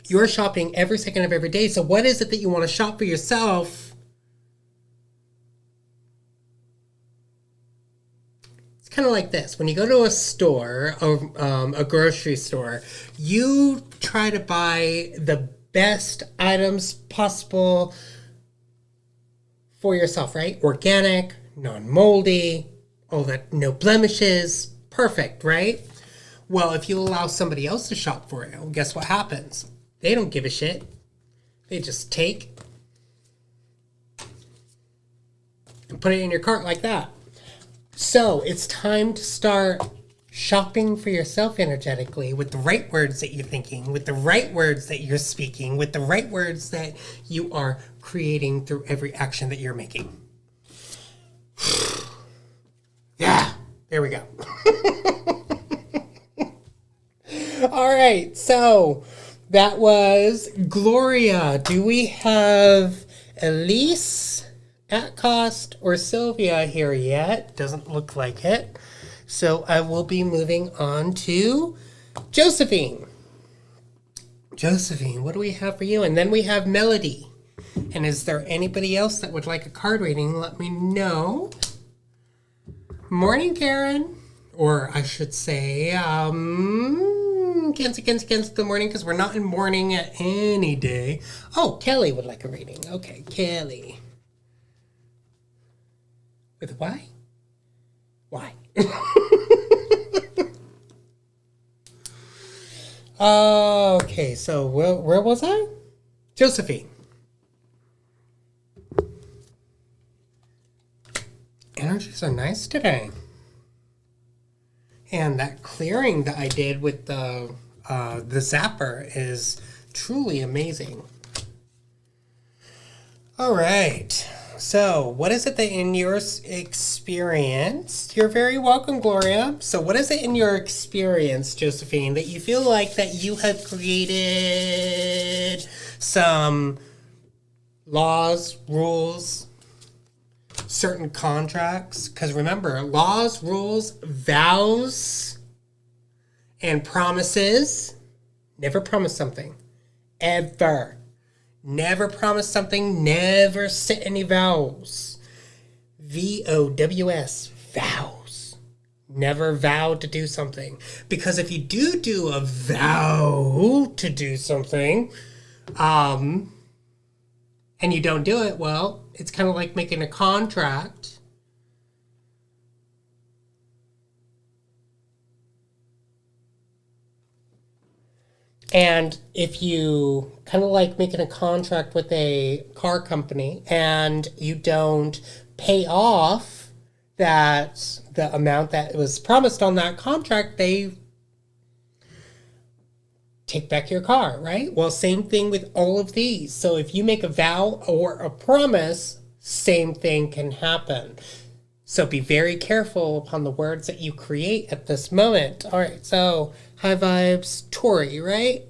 You're shopping every second of every day. So what is it that you want to shop for yourself? It's kind of like this. When you go to a store, a grocery store, you try to buy the best items possible for yourself, right? Organic, non-moldy, all that, no blemishes, perfect, right? Well, if you allow somebody else to shop for you, guess what happens? They don't give a shit. They just take and put it in your cart like that. So it's time to start shopping for yourself energetically with the right words that you're thinking, with the right words that you're speaking, with the right words that you are creating through every action that you're making. Yeah, there we go. All right, so that was Gloria. Do we have Elise, Atcost, or Sylvia here yet? Doesn't look like it. So I will be moving on to Josephine. Josephine, what do we have for you? And then we have Melody. And is there anybody else that would like a card reading? Let me know. Morning, Karen. or I should say, against the morning, because we're not in morning at any day. Oh, Kelly would like a reading. Okay, Kelly. With why? Why? Okay, so where was I? Josephine. Energies are nice today. And that clearing that I did with the zapper is truly amazing. All right. So, what is it that in your experience, you're very welcome, Gloria. So, what is it in your experience, Josephine, that you feel like that you have created some laws, rules, certain contracts? Because remember, laws, rules, vows, and promises. Never promise something. Ever. Never promise something. Never set any vows. VOWS. Vows. Never vow to do something. Because if you do a vow to do something, and you don't do it, well, it's kind of like making a contract. And if you kind of like making a contract with a car company and you don't pay off that the amount that was promised on that contract, they take back your car, right? Well, same thing with all of these. So if you make a vow or a promise, same thing can happen. So be very careful upon the words that you create at this moment. All right, so high vibes, Tori, right?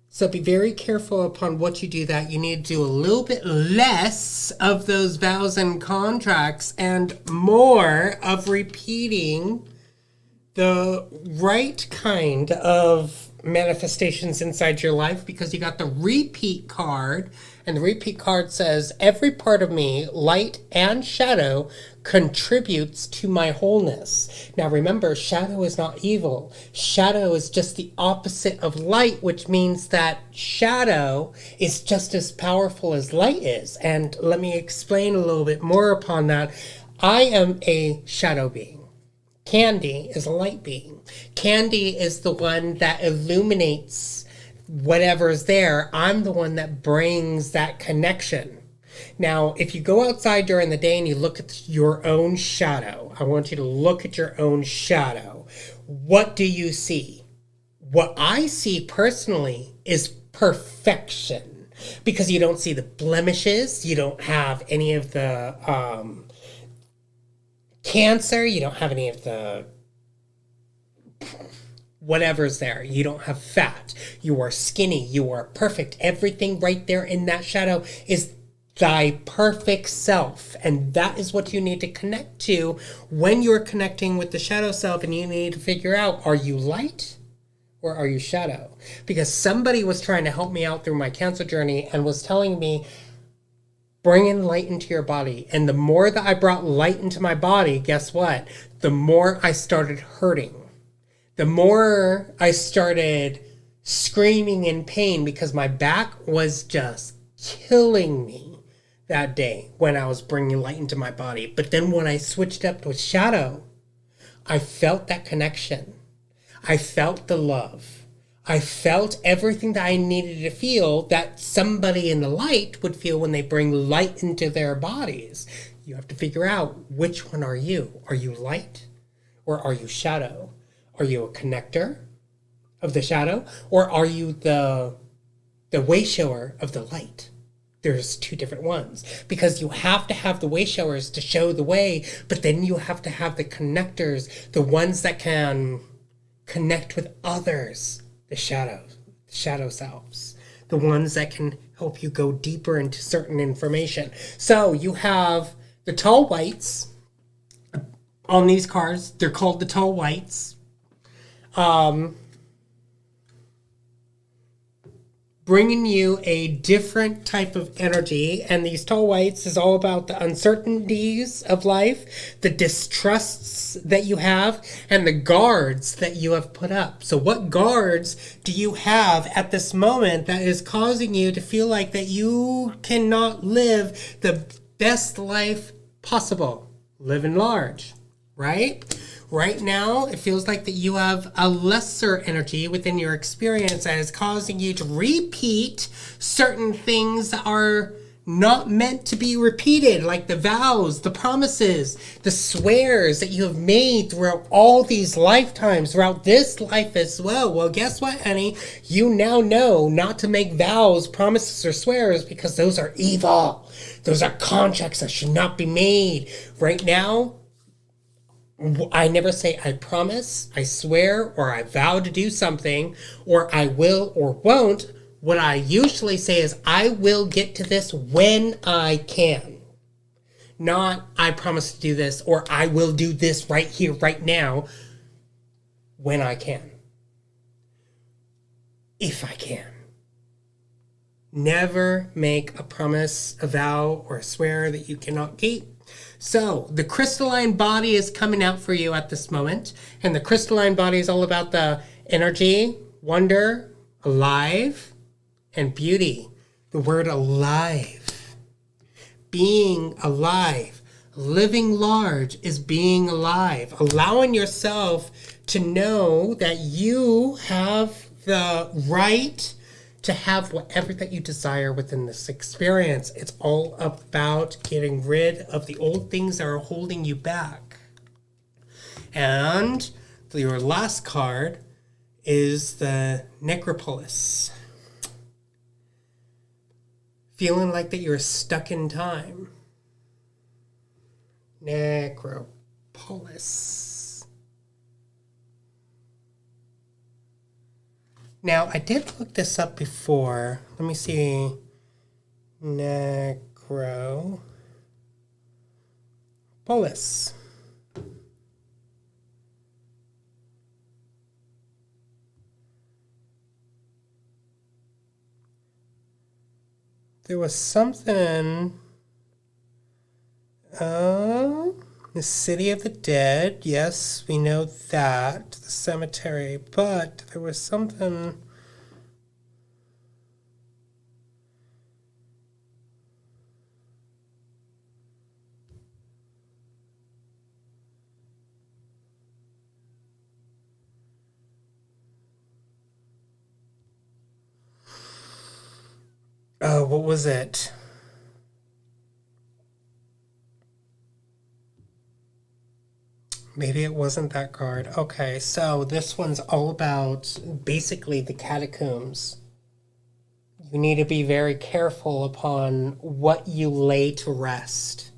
So be very careful upon what you do that. You need to do a little bit less of those vows and contracts and more of repeating the right kind of manifestations inside your life, because you got the repeat card, and the repeat card says, every part of me, light and shadow, contributes to my wholeness. Now remember, shadow is not evil. Shadow is just the opposite of light, which means that shadow is just as powerful as light is. And let me explain a little bit more upon that. I am a shadow being. Candi is a light being. Candi is the one that illuminates whatever's there. I'm the one that brings that connection. Now, if you go outside during the day and you look at your own shadow, I want you to look at your own shadow. What do you see? What I see personally is perfection, because you don't see the blemishes. You don't have any of the cancer. You don't have any of the whatever's there. You don't have fat. You are skinny. You are perfect. Everything right there in that shadow is thy perfect self. And that is what you need to connect to when you're connecting with the shadow self. And you need to figure out, are you light or are you shadow? Because somebody was trying to help me out through my cancer journey and was telling me, bring in light into your body. And the more that I brought light into my body, guess what? The more I started hurting. The more I started screaming in pain, because my back was just killing me that day when I was bringing light into my body. But then when I switched up to shadow, I felt that connection. I felt the love. I felt everything that I needed to feel that somebody in the light would feel when they bring light into their bodies. You have to figure out, which one are you? Are you light or are you shadow? Are you a connector of the shadow, or are you the way shower of the light? There's two different ones, because you have to have the way showers to show the way, but then you have to have the connectors, the ones that can connect with others, the shadow selves, the ones that can help you go deeper into certain information. So you have the tall whites on these cards. They're called the tall whites. bringing you a different type of energy. And these tall whites is all about the uncertainties of life, the distrusts that you have, and the guards that you have put up. So what guards do you have at this moment that is causing you to feel like that you cannot live the best life possible? Living large, right? Right now, it feels like that you have a lesser energy within your experience that is causing you to repeat certain things that are not meant to be repeated, like the vows, the promises, the swears that you have made throughout all these lifetimes, throughout this life as well. Well, guess what, honey? You now know not to make vows, promises, or swears because those are evil. Those are contracts that should not be made. Right now, I never say I promise, I swear, or I vow to do something, or I will or won't. What I usually say is I will get to this when I can. Not I promise to do this, or I will do this right here, right now, when I can. If I can. Never make a promise, a vow, or a swear that you cannot keep. So the crystalline body is coming out for you at this moment. And the crystalline body is all about the energy, wonder, alive, and beauty. The word alive. Being alive. Living large is being alive. Allowing yourself to know that you have the right to have whatever that you desire within this experience. It's all about getting rid of the old things that are holding you back. And your last card is the Necropolis. Feeling like that you're stuck in time. Necropolis. Now, I did look this up before. Let me see. Necropolis. There was something. The City of the Dead. Yes, we know that. The cemetery. But there was something. Oh, what was it? Maybe it wasn't that card. Okay, so this one's all about basically the catacombs. You need to be very careful upon what you lay to rest.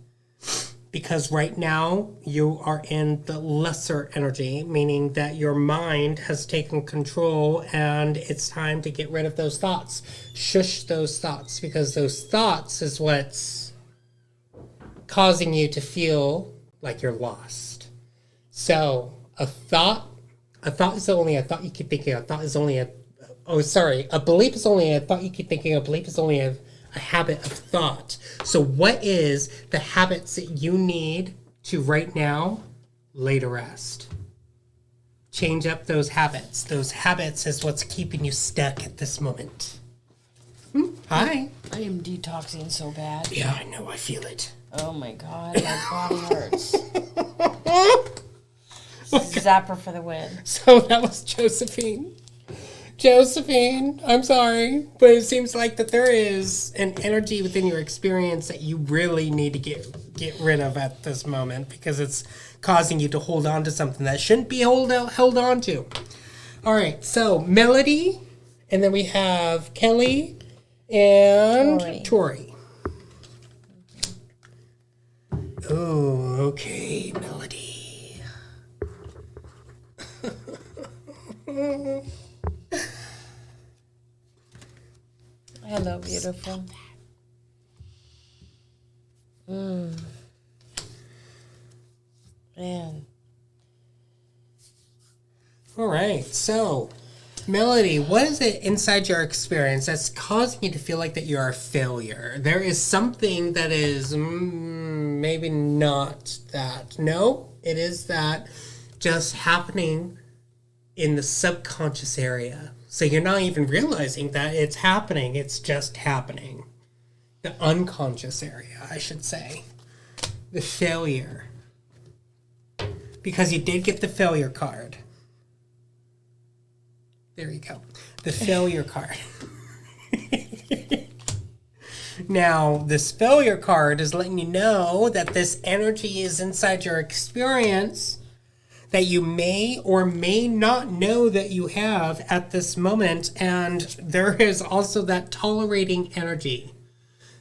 Because right now you are in the lesser energy, meaning that your mind has taken control and it's time to get rid of those thoughts. Shush those thoughts, because those thoughts is what's causing you to feel like you're lost. So a thought is only a thought you keep thinking. A belief is only a thought you keep thinking. A belief is only a habit of thought. So what is the habits that you need to right now lay to rest? Change up those habits. Those habits is what's keeping you stuck at this moment. Hi. I am detoxing so bad. Yeah, I know. I feel it. Oh my God, my body hurts. Zapper for the win. So that was Josephine. Josephine, I'm sorry, but it seems like that there is an energy within your experience that you really need to get rid of at this moment, because it's causing you to hold on to something that shouldn't be held on to. All right, so Melody, and then we have Kelly and Tori. Oh, okay, Melody. Hello, beautiful. Man. All right. So, Melody, what is it inside your experience that's causing you to feel like that you're a failure? There is something that is maybe not that. No, it is that just happening in the subconscious area. So you're not even realizing that it's happening. It's just happening. The unconscious area, I should say. The failure. Because you did get the failure card. There you go. The failure card. Now, this failure card is letting you know that this energy is inside your experience that you may or may not know that you have at this moment. And there is also that tolerating energy.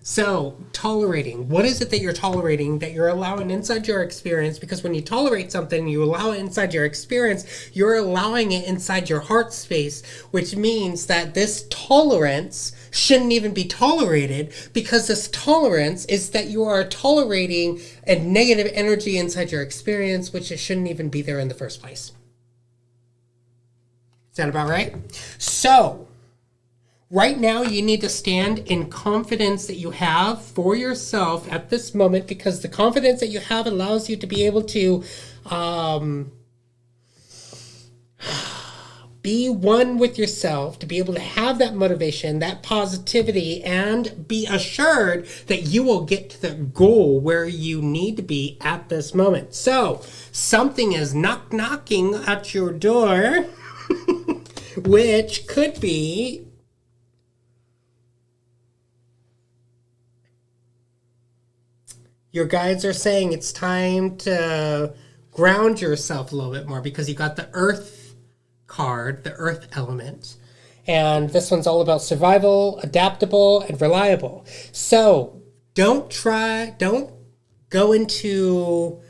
So, tolerating. What is it that you're tolerating, that you're allowing inside your experience? Because when you tolerate something, you allow it inside your experience, you're allowing it inside your heart space, which means that this tolerance shouldn't even be tolerated, because this tolerance is that you are tolerating a negative energy inside your experience, which it shouldn't even be there in the first place. Is that about right? So, right now, you need to stand in confidence that you have for yourself at this moment, because the confidence that you have allows you to be able to be one with yourself, to be able to have that motivation, that positivity, and be assured that you will get to the goal where you need to be at this moment. So, something is knocking at your door, which could be your guides are saying it's time to ground yourself a little bit more, because you got the earth card, the earth element. And this one's all about survival, adaptable, and reliable. So don't go into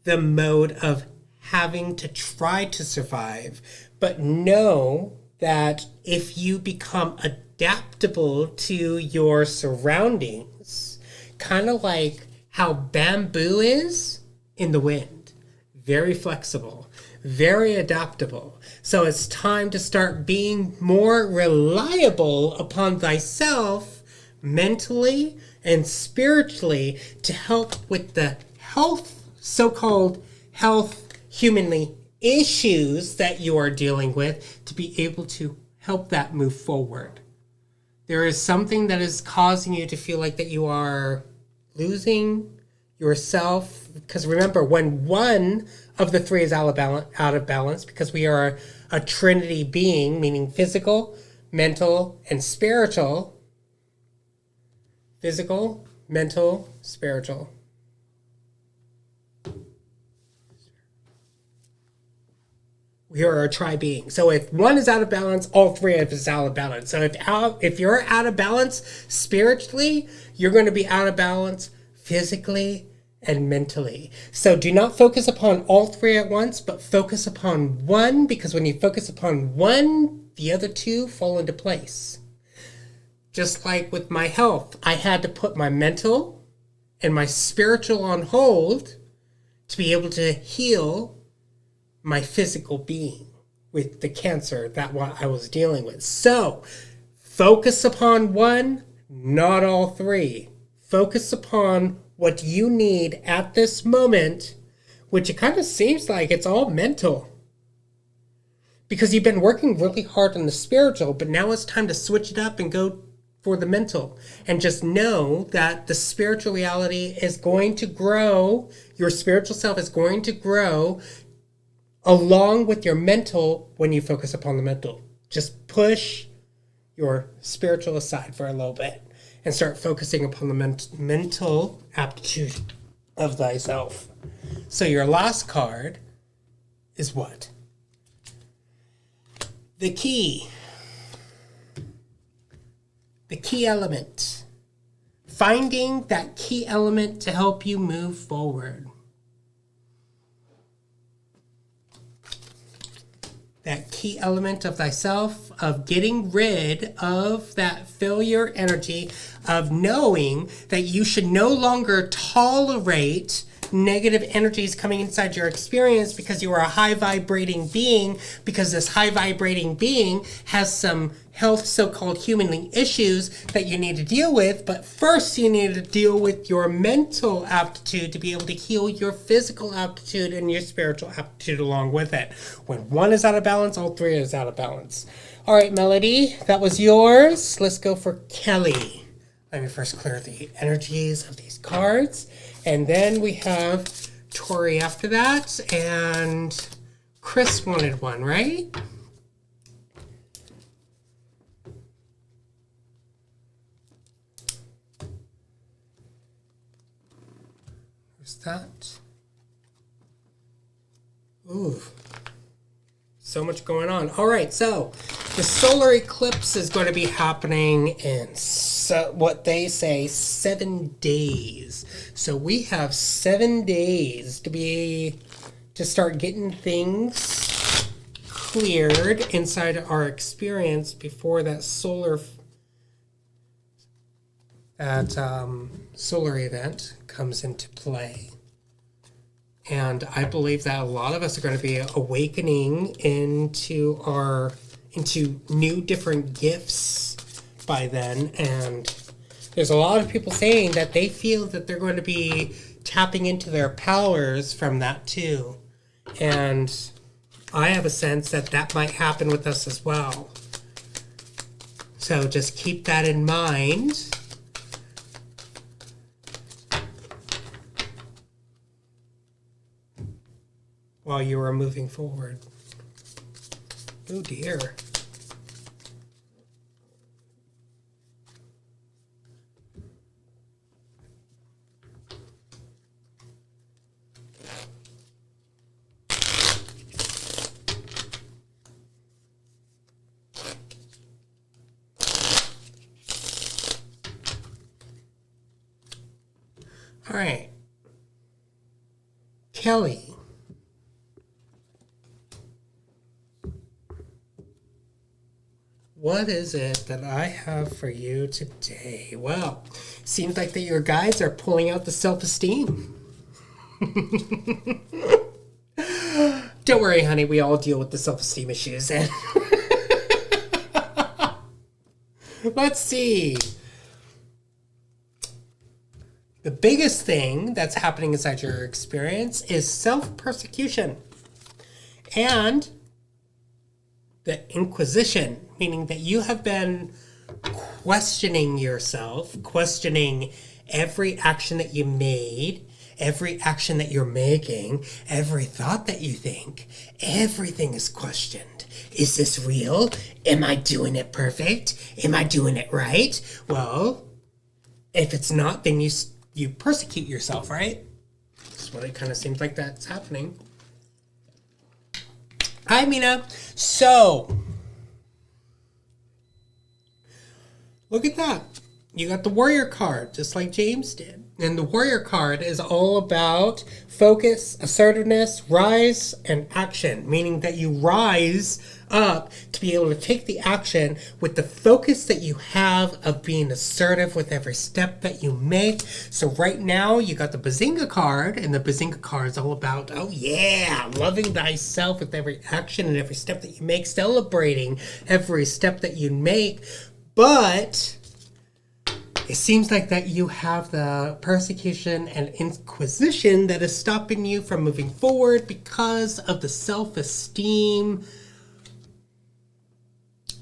the mode of having to try to survive, but know that if you become adaptable to your surroundings, kind of like how bamboo is in the wind, very flexible, very adaptable. So it's time to start being more reliable upon thyself mentally and spiritually, to help with the health, so-called health, humanly issues that you are dealing with, to be able to help that move forward. There is something that is causing you to feel like that you are losing yourself, because remember, when one of the three is out of balance, because we are a trinity being, meaning physical, mental, and spiritual. Physical, mental, spiritual. We are a tri-being. So if one is out of balance, all three of us is out of balance. So if you're out of balance spiritually, you're going to be out of balance physically and mentally. So do not focus upon all three at once, but focus upon one, because when you focus upon one, the other two fall into place. Just like with my health, I had to put my mental and my spiritual on hold to be able to heal my physical being with the cancer that I was dealing with. So focus upon one, not all three. Focus upon what you need at this moment, which it kind of seems like it's all mental, because you've been working really hard on the spiritual, but now it's time to switch it up and go for the mental. And just know that the spiritual reality is going to grow. Your spiritual self is going to grow along with your mental when you focus upon the mental. Just push your spiritual aside for a little bit and start focusing upon the mental aptitude of thyself. So your last card is what? The key. The key element. Finding that key element to help you move forward. That key element of thyself, of getting rid of that failure energy, of knowing that you should no longer tolerate negative energies coming inside your experience because you are a high vibrating being, because this high vibrating being has some health, so-called human issues that you need to deal with. But first you need to deal with your mental aptitude to be able to heal your physical aptitude and your spiritual aptitude along with it. When one is out of balance, all three is out of balance. All right, Melody, that was yours. Let's go for Kelly. Let me first clear the energies of these cards. And then we have Tori after that. And Chris wanted one, right? Who's that? Ooh. So much going on. All right, so the solar eclipse is going to be happening in what they say 7 days. So we have 7 days to start getting things cleared inside our experience before that solar event comes into play. And I believe that a lot of us are going to be awakening into new different gifts by then. And there's a lot of people saying that they feel that they're going to be tapping into their powers from that too. And I have a sense that that might happen with us as well. So just keep that in mind. While you are moving forward. Oh dear. All right. Kelly. What is it that I have for you today? Well, seems like that your guides are pulling out the self-esteem. Don't worry, honey. We all deal with the self-esteem issues. Let's see. The biggest thing that's happening inside your experience is self-persecution. And the Inquisition, meaning that you have been questioning yourself, questioning every action that you made, every action that you're making, every thought that you think. Everything is questioned. Is this real? Am I doing it perfect? Am I doing it right? Well, if it's not, then you persecute yourself, right? That's what it kind of seems like that's happening. Hi, Mina. So, look at that. You got the warrior card, just like James did. And the warrior card is all about focus, assertiveness, rise, and action, meaning that you rise up to be able to take the action with the focus that you have of being assertive with every step that you make. So right now you got the Bazinga card, and the Bazinga card is all about, oh yeah, loving thyself with every action and every step that you make, celebrating every step that you make. But it seems like that you have the persecution and inquisition that is stopping you from moving forward because of the self-esteem.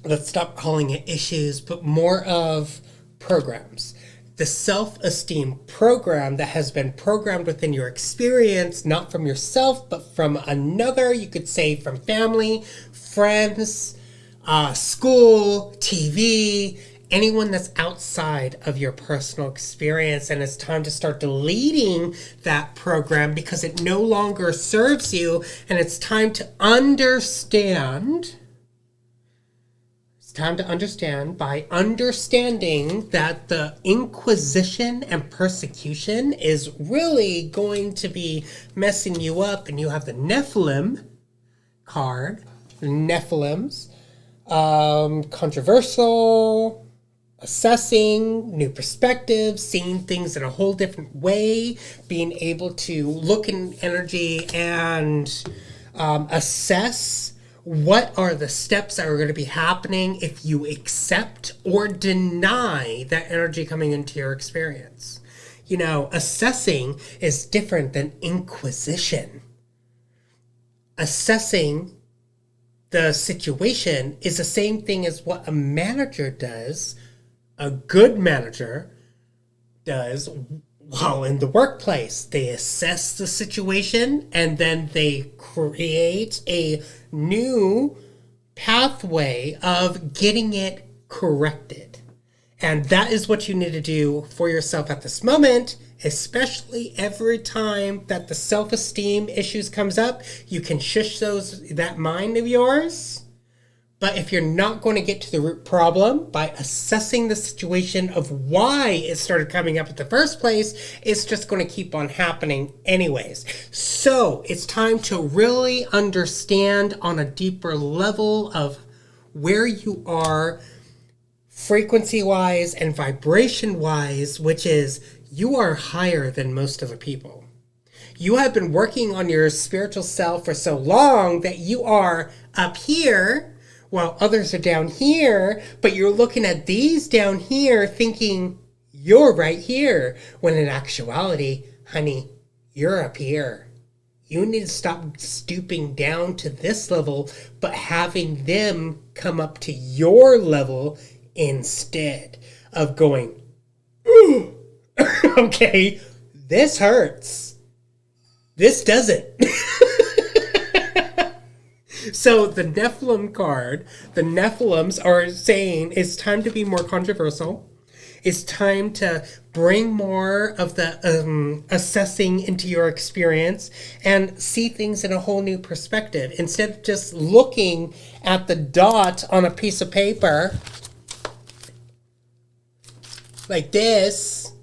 Let's stop calling it issues, but more of programs. The self-esteem program that has been programmed within your experience, not from yourself, but from another. You could say from family, friends, school, TV, anyone that's outside of your personal experience. And it's time to start deleting that program because it no longer serves you. And it's time to understand. It's time to understand by understanding that the inquisition and persecution is really going to be messing you up. And you have the Nephilim card, the Nephilims, controversial, assessing new perspectives, seeing things in a whole different way, being able to look in energy and assess what are the steps that are going to be happening if you accept or deny that energy coming into your experience. You know, assessing is different than inquisition. Assessing the situation is the same thing as what a manager does, a good manager does while in the workplace. They assess the situation and then they create a new pathway of getting it corrected. And that is what you need to do for yourself at this moment, especially every time that the self-esteem issues comes up. You can shush that mind of yours. But if you're not going to get to the root problem by assessing the situation of why it started coming up in the first place, it's just going to keep on happening anyways. So it's time to really understand on a deeper level of where you are frequency-wise and vibration-wise, which is you are higher than most other people. You have been working on your spiritual self for so long that you are up here while others are down here, but you're looking at these down here thinking you're right here, when in actuality, honey, you're up here. You need to stop stooping down to this level, but having them come up to your level instead of going, ooh, okay, this hurts. This doesn't. So the Nephilim card, the Nephilims are saying it's time to be more controversial. It's time to bring more of the assessing into your experience and see things in a whole new perspective. Instead of just looking at the dot on a piece of paper like this,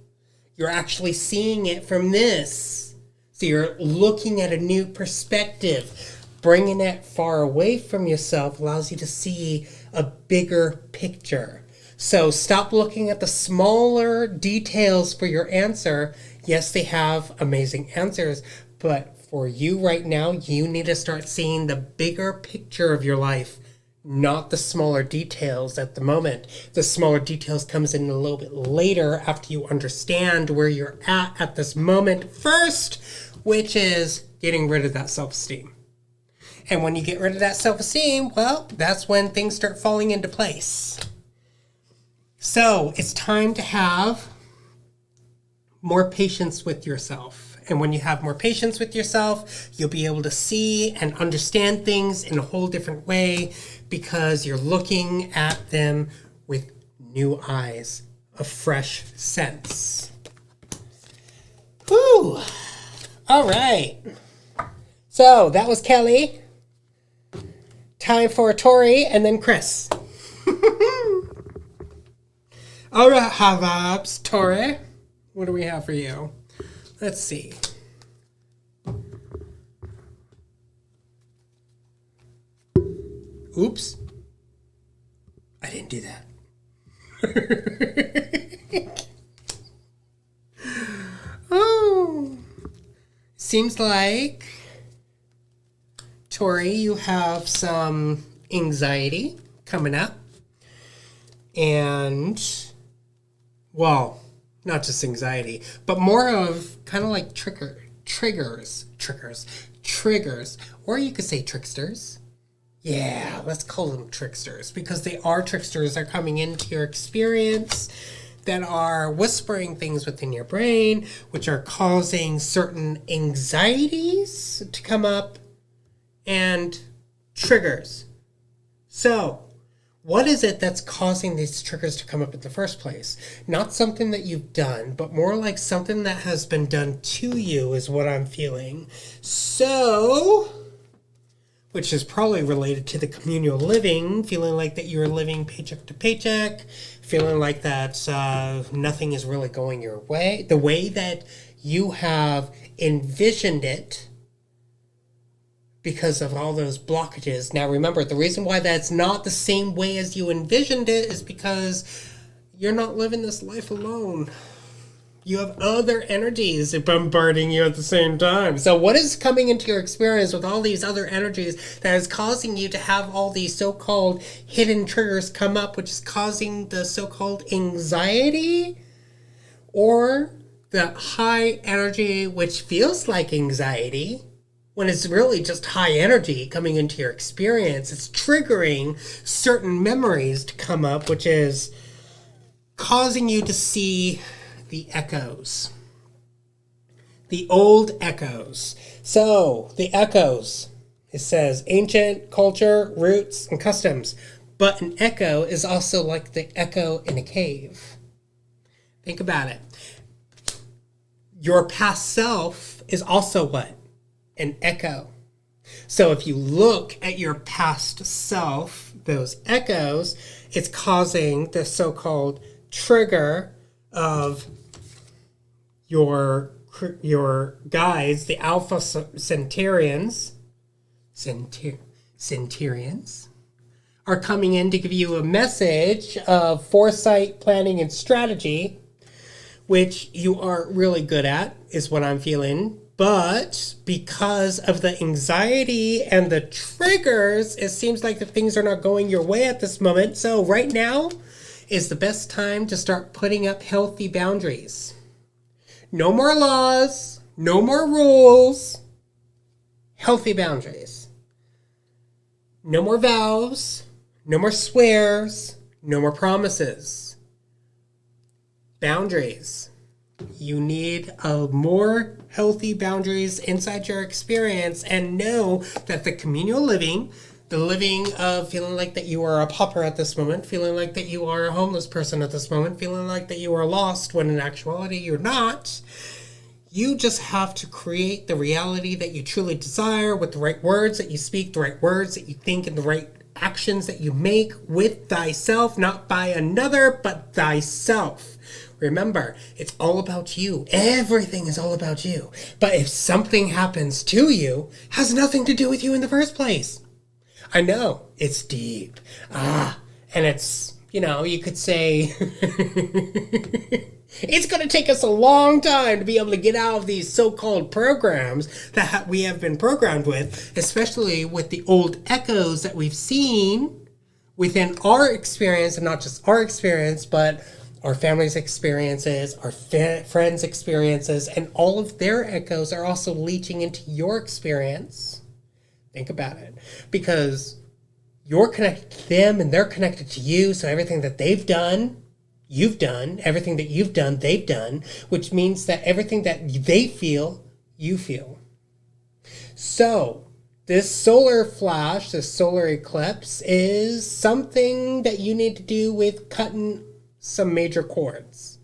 you're actually seeing it from this. So you're looking at a new perspective. Bringing it far away from yourself allows you to see a bigger picture. So stop looking at the smaller details for your answer. Yes, they have amazing answers, but for you right now, you need to start seeing the bigger picture of your life, not the smaller details at the moment. The smaller details comes in a little bit later after you understand where you're at this moment first, which is getting rid of that self-esteem. And when you get rid of that self-esteem, well, that's when things start falling into place. So it's time to have more patience with yourself. And when you have more patience with yourself, you'll be able to see and understand things in a whole different way because you're looking at them with new eyes, a fresh sense. Whew. All right. So that was Kelly. Time for Tori and then Chris. All right, Havabs. Tori, what do we have for you? Let's see. Oops. I didn't do that. Oh. Seems like, Tori, you have some anxiety coming up. And, well, not just anxiety, but more of kind of like triggers, or you could say tricksters. Yeah, let's call them tricksters because they are tricksters. They're coming into your experience that are whispering things within your brain, which are causing certain anxieties to come up and triggers. So, what is it that's causing these triggers to come up in the first place? Not something that you've done, but more like something that has been done to you is what I'm feeling. So, which is probably related to the communal living, feeling like that you're living paycheck to paycheck, feeling like that nothing is really going your way, the way that you have envisioned it, because of all those blockages. Now remember, the reason why that's not the same way as you envisioned it is because you're not living this life alone. You have other energies bombarding you at the same time. So what is coming into your experience with all these other energies that is causing you to have all these so-called hidden triggers come up, which is causing the so-called anxiety or the high energy, which feels like anxiety, when it's really just high energy coming into your experience. It's triggering certain memories to come up, which is causing you to see the echoes. The old echoes. So, the echoes. It says ancient culture, roots, and customs. But an echo is also like the echo in a cave. Think about it. Your past self is also what? An echo. So if you look at your past self, those echoes, it's causing the so-called trigger of your guides, the Alpha Centaurians, Centaurians, are coming in to give you a message of foresight, planning, and strategy, which you are really good at, is what I'm feeling. But because of the anxiety and the triggers, it seems like the things are not going your way at this moment. So right now is the best time to start putting up healthy boundaries. No more laws, no more rules, healthy boundaries. No more vows, no more swears, no more promises. Boundaries. You need more healthy boundaries inside your experience, and know that the communal living, the living of feeling like that you are a pauper at this moment, feeling like that you are a homeless person at this moment, feeling like that you are lost when in actuality you're not. You just have to create the reality that you truly desire with the right words that you speak, the right words that you think, and the right actions that you make with thyself, not by another, but thyself. Remember, it's all about you. Everything is all about you. But if something happens to you, it has nothing to do with you in the first place. I know, it's deep. And it's, you could say, it's going to take us a long time to be able to get out of these so-called programs that we have been programmed with, especially with the old echoes that we've seen within our experience, and not just our experience, but our family's experiences, our friends' experiences, and all of their echoes are also leaching into your experience. Think about it. Because you're connected to them and they're connected to you, so everything that they've done, you've done. Everything that you've done, they've done. Which means that everything that they feel, you feel. So, this solar flash, this solar eclipse, is something that you need to do with cutting some major cords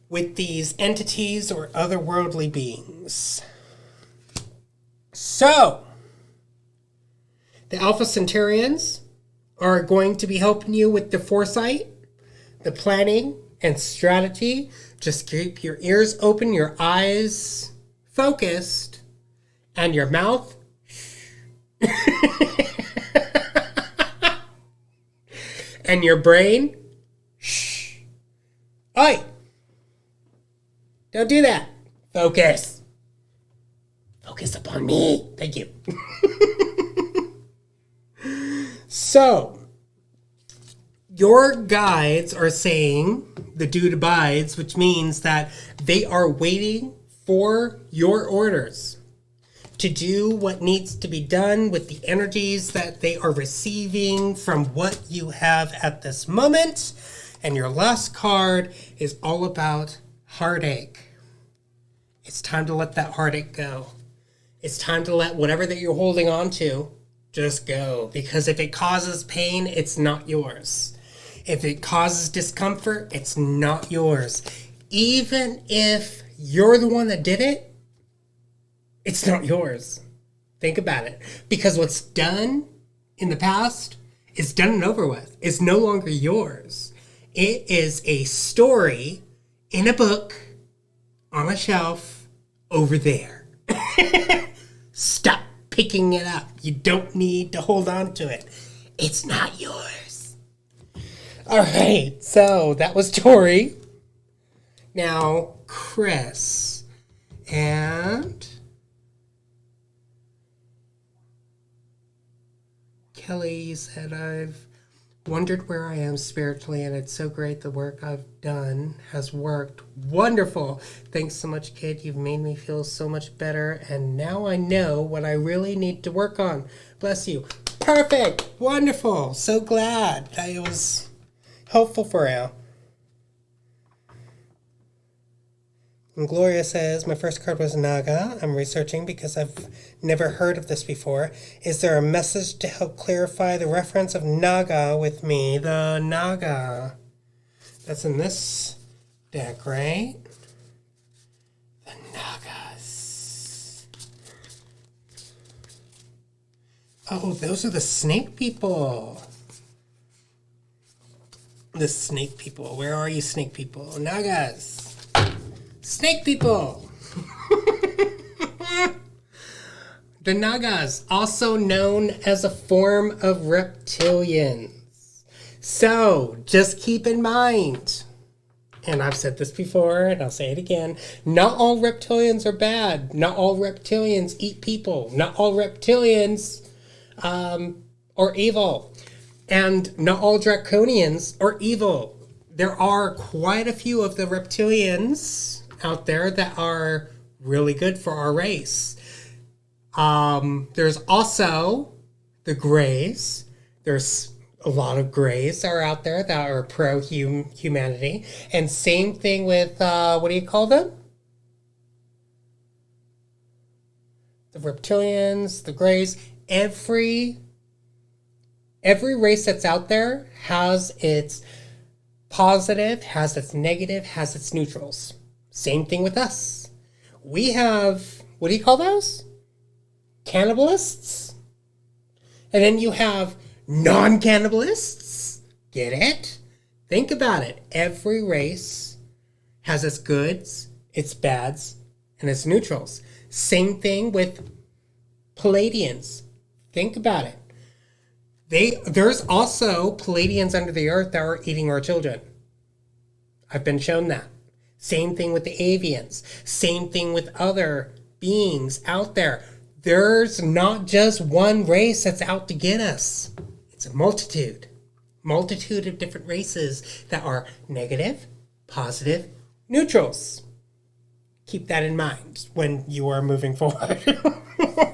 with these entities or otherworldly beings. So, the Alpha Centaurians are going to be helping you with the foresight, the planning, and strategy. Just keep your ears open, your eyes focused, and your mouth and your brain. Oi! Don't do that. Focus. Focus upon me. Thank you. So, your guides are saying the dude abides, which means that they are waiting for your orders to do what needs to be done with the energies that they are receiving from what you have at this moment. And your last card is all about heartache. It's time to let that heartache go. It's time to let whatever that you're holding on to just go. Because if it causes pain, it's not yours. If it causes discomfort, it's not yours. Even if you're the one that did it, it's not yours. Think about it. Because what's done in the past is done and over with. It's no longer yours. It is a story in a book on a shelf over there. Stop picking it up. You don't need to hold on to it. It's not yours. All right, so that was Tori. Now, Chris. And Kelly said, I've wondered where I am spiritually, and it's so great the work I've done has worked. Wonderful. Thanks so much, Kidd. You've made me feel so much better, and now I know what I really need to work on. Bless you. Perfect. Wonderful. So glad that it was helpful for you. And Gloria says, my first card was Naga. I'm researching because I've never heard of this before. Is there a message to help clarify the reference of Naga with me? The Naga. That's in this deck, right? The Nagas. Oh, those are the snake people. The snake people. Where are you, snake people? Nagas. Snake people. The Nagas, also known as a form of reptilians. So, just keep in mind, and I've said this before, and I'll say it again, not all reptilians are bad. Not all reptilians eat people. Not all reptilians are evil. And not all draconians are evil. There are quite a few of the reptilians out there that are really good for our race. There's also the Greys. There's a lot of Greys that are out there that are pro-humanity. And same thing with, what do you call them? The reptilians, the Greys. Every race that's out there has its positive, has its negative, has its neutrals. Same thing with us. We have, what do you call those? Cannibalists. And then you have non-cannibalists. Get it? Think about it. Every race has its goods, its bads, and its neutrals. Same thing with Palladians. Think about it. There's also Palladians under the earth that are eating our children. I've been shown that. Same thing with the avians. Same thing with other beings out there. There's not just one race that's out to get us. It's a multitude. Multitude of different races that are negative, positive, neutrals. Keep that in mind when you are moving forward.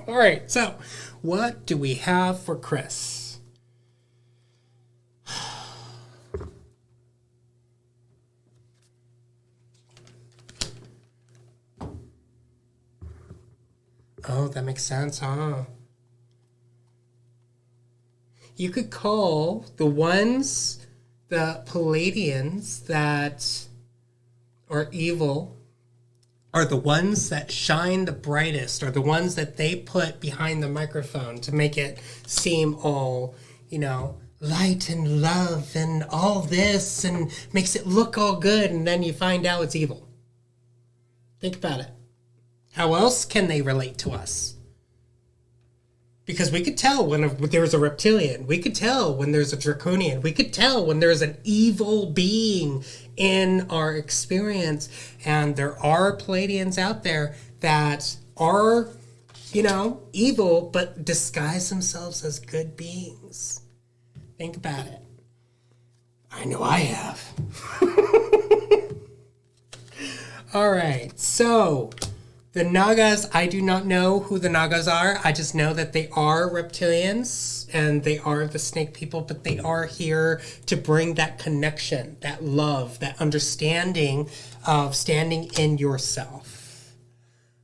All right, so what do we have for Chris? Oh, that makes sense, huh? You could call the Palladians that are evil, are the ones that shine the brightest, are the ones that they put behind the microphone to make it seem all, light and love and all this and makes it look all good, and then you find out it's evil. Think about it. How else can they relate to us? Because we could tell when there's a reptilian. We could tell when there's a draconian. We could tell when there's an evil being in our experience. And there are Palladians out there that are, evil, but disguise themselves as good beings. Think about it. I know I have. All right, so the Nagas, I do not know who the Nagas are. I just know that they are reptilians and they are the snake people, but they are here to bring that connection, that love, that understanding of standing in yourself.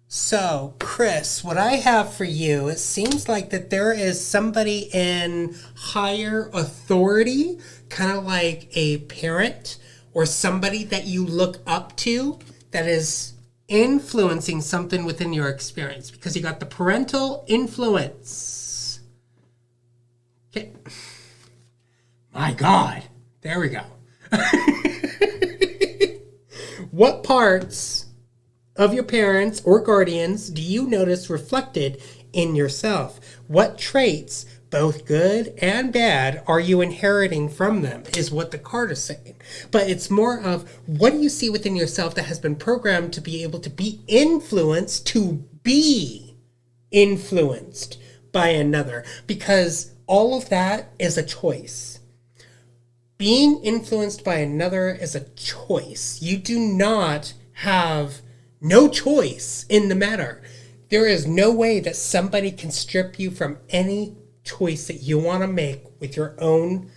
So, Chris, what I have for you, it seems like that there is somebody in higher authority, kind of like a parent or somebody that you look up to that is influencing something within your experience, because you got the parental influence. Okay. My God. There we go. What parts of your parents or guardians do you notice reflected in yourself? What traits both good and bad, are you inheriting from them, is what the card is saying. But it's more of, what do you see within yourself that has been programmed to be able to be influenced, to be influenced by another? Because all of that is a choice. Being influenced by another is a choice. You do not have no choice in the matter. There is no way that somebody can strip you from any choice that you want to make with your own,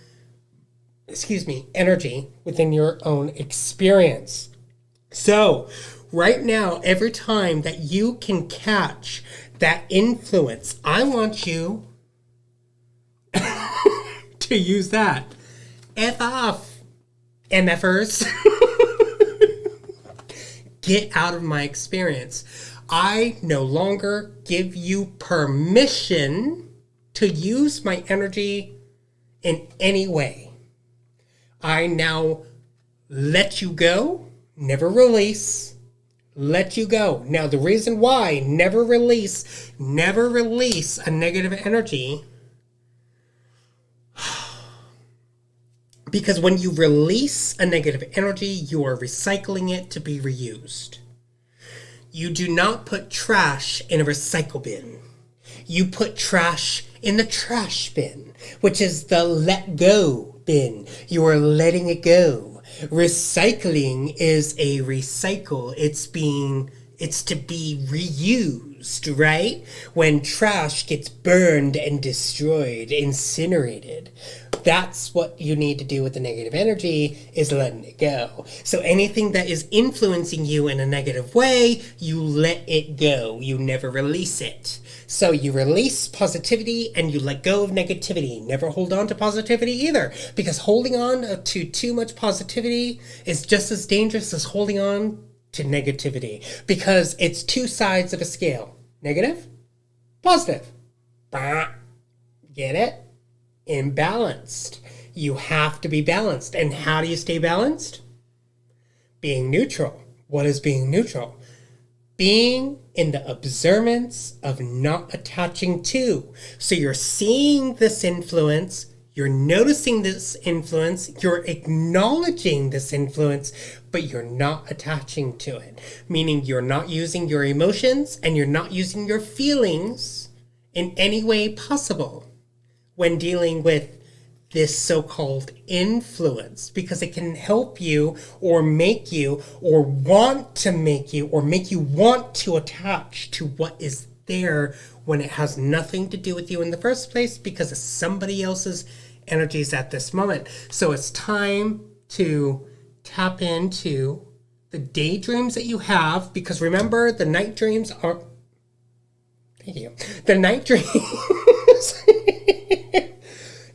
energy within your own experience. So, right now, every time that you can catch that influence, I want you to use that. F off, MFers. Get out of my experience. I no longer give you permission to use my energy in any way. I now let you go, never release, let you go. Now, the reason why never release a negative energy, because when you release a negative energy, you are recycling it to be reused. You do not put trash in a recycle bin. You put trash in the trash bin, which is the let go bin. You are letting it go. Recycling is a recycle. It's to be reused, right? When trash gets burned and destroyed, incinerated. That's what you need to do with the negative energy, is letting it go. So anything that is influencing you in a negative way, you let it go. You never release it. So you release positivity and you let go of negativity. Never hold on to positivity either, because holding on to too much positivity is just as dangerous as holding on to negativity, because it's two sides of a scale. Negative, positive. Bah. Get it? Imbalanced. You have to be balanced. And how do you stay balanced? Being neutral. What is being neutral? Being in the observance of not attaching to. So you're seeing this influence, you're noticing this influence, you're acknowledging this influence, but you're not attaching to it. Meaning you're not using your emotions and you're not using your feelings in any way possible when dealing with this so-called influence, because it can help you or make you or want to make you or make you want to attach to what is there when it has nothing to do with you in the first place, because of somebody else's energies at this moment. So it's time to tap into the daydreams that you have, because remember, the night dreams are... Thank you. The night dreams...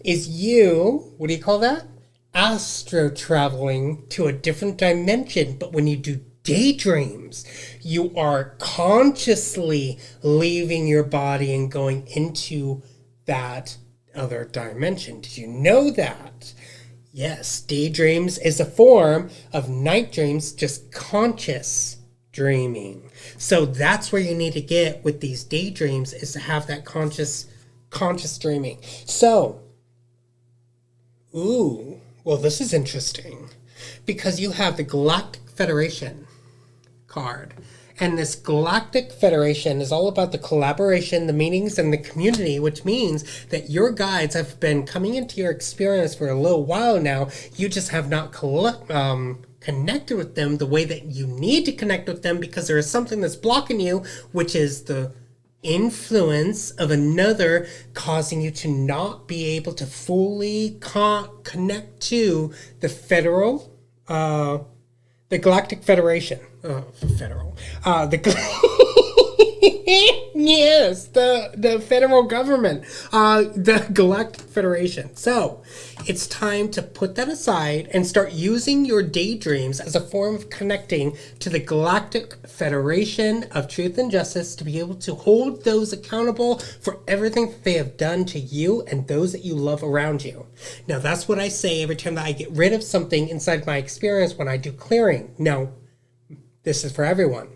is you, what do you call that? Astro traveling to a different dimension. But when you do daydreams, you are consciously leaving your body and going into that other dimension. Did you know that? Yes, daydreams is a form of night dreams, just conscious dreaming. So that's where you need to get with these daydreams, is to have that conscious dreaming. So, well, this is interesting, because you have the Galactic Federation card. And this Galactic Federation is all about the collaboration, the meetings, and the community, which means that your guides have been coming into your experience for a little while now. You just have not connected with them the way that you need to connect with them, because there is something that's blocking you, which is the influence of another, causing you to not be able to fully connect to the the Galactic Federation. Yes, the federal government, the Galactic Federation. So it's time to put that aside and start using your daydreams as a form of connecting to the Galactic Federation of Truth and Justice, to be able to hold those accountable for everything that they have done to you and those that you love around you. Now, that's what I say every time that I get rid of something inside my experience when I do clearing. Now, this is for everyone.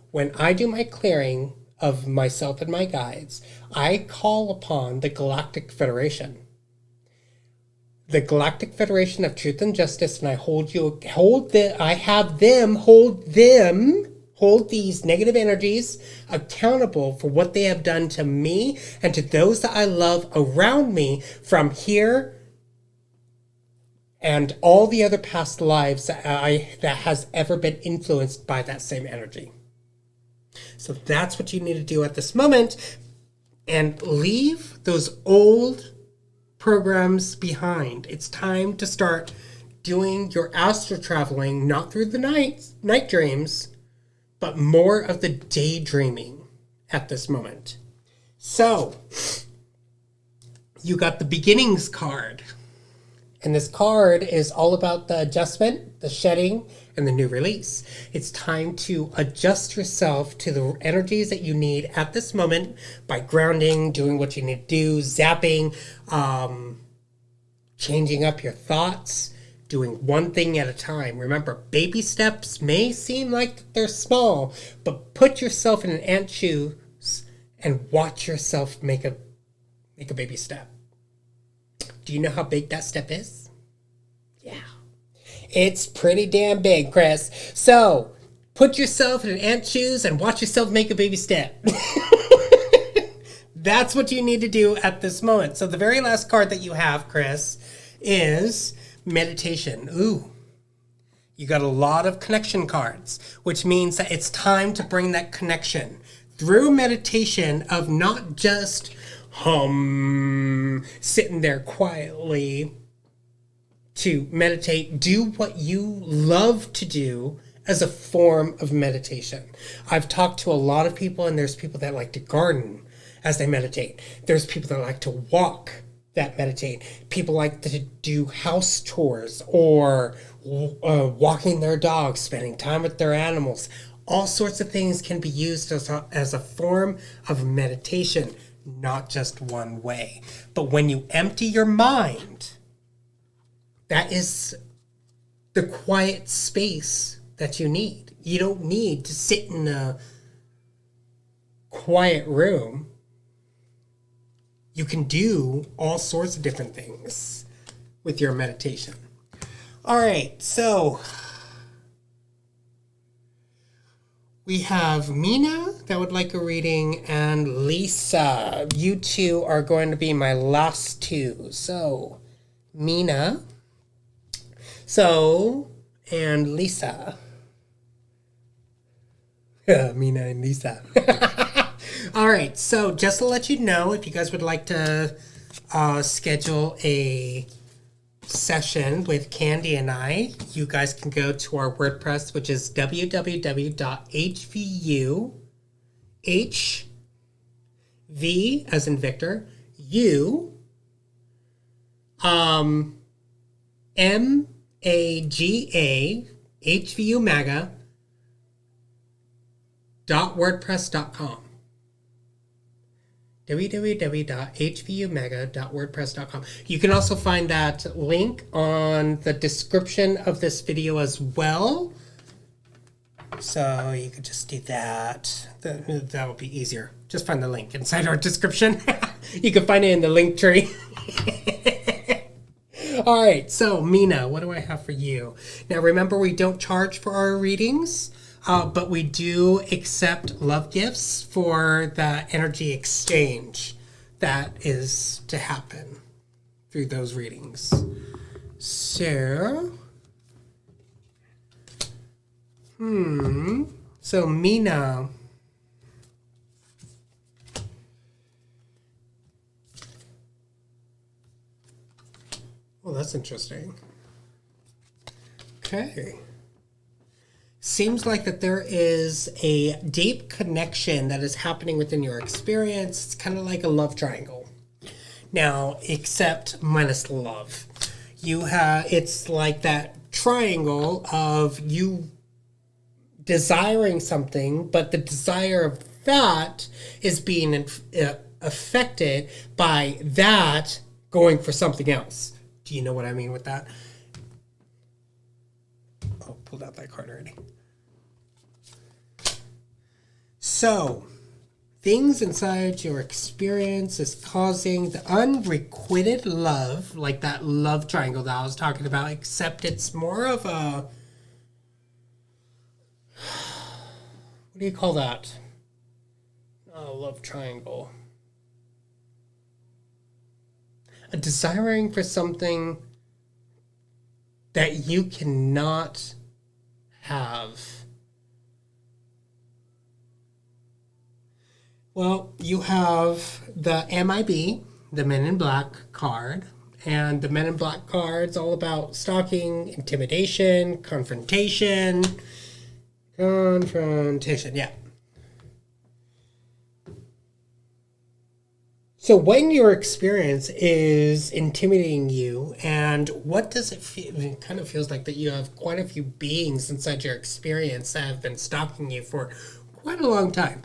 When I do my clearing of myself and my guides, I call upon the Galactic Federation. The Galactic Federation of Truth and Justice, and I hold these negative energies accountable for what they have done to me and to those that I love around me from here and all the other past lives that has ever been influenced by that same energy. So that's what you need to do at this moment, and leave those old programs behind. It's time to start doing your astral traveling, not through the night dreams, but more of the daydreaming at this moment. So, you got the beginnings card. And this card is all about the adjustment, the shedding, and the new release. It's time to adjust yourself to the energies that you need at this moment by grounding, doing what you need to do, zapping, changing up your thoughts, doing one thing at a time. Remember, baby steps may seem like they're small, but put yourself in an ant's shoes and watch yourself make a baby step. Do you know how big that step is? Yeah. It's pretty damn big, Chris. So, put yourself in an ant's shoes and watch yourself make a baby step. That's what you need to do at this moment. So the very last card that you have, Chris, is meditation. Ooh. You got a lot of connection cards, which means that it's time to bring that connection through meditation of not just sitting there quietly to meditate. Do what you love to do as a form of meditation. I've talked to a lot of people, and there's people that like to garden as they meditate. There's people that like to walk that meditate. People like to do house tours or walking their dogs, spending time with their animals. All sorts of things can be used as a form of meditation, not just one way. But when you empty your mind, that is the quiet space that you need. You don't need to sit in a quiet room. You can do all sorts of different things with your meditation. All right, so we have Mina that would like a reading, and Lisa. You two are going to be my last two. So, Mina. And Lisa. Mina and Lisa. All right, so just to let you know, if you guys would like to schedule a session with Candi and I, you guys can go to our WordPress, which is www.hvu, V as in Victor, U, MAGA, HVU MAGA, .wordpress.com. www.hvumega.wordpress.com. You can also find that link on the description of this video as well. So you could just do that. That will be easier. Just find the link inside our description. You can find it in the link tree. All right, so Mina, what do I have for you? Now remember, we don't charge for our readings. But we do accept love gifts for the energy exchange that is to happen through those readings. So, so Mina. Well, that's interesting. Okay. Seems like that there is a deep connection that is happening within your experience. It's kind of like a love triangle. Now, except minus the love. It's like that triangle of you desiring something, but the desire of that is being affected by that going for something else. Do you know what I mean with that? Oh, pulled out that card already. So, things inside your experience is causing the unrequited love, like that love triangle that I was talking about, except it's more of a, what do you call that? Oh, love triangle. A desiring for something that you cannot have. Well, you have the MIB, the Men in Black card, and the Men in Black card's all about stalking, intimidation, confrontation, yeah. So when your experience is intimidating you, and what does it feel? It kind of feels like that you have quite a few beings inside your experience that have been stalking you for quite a long time.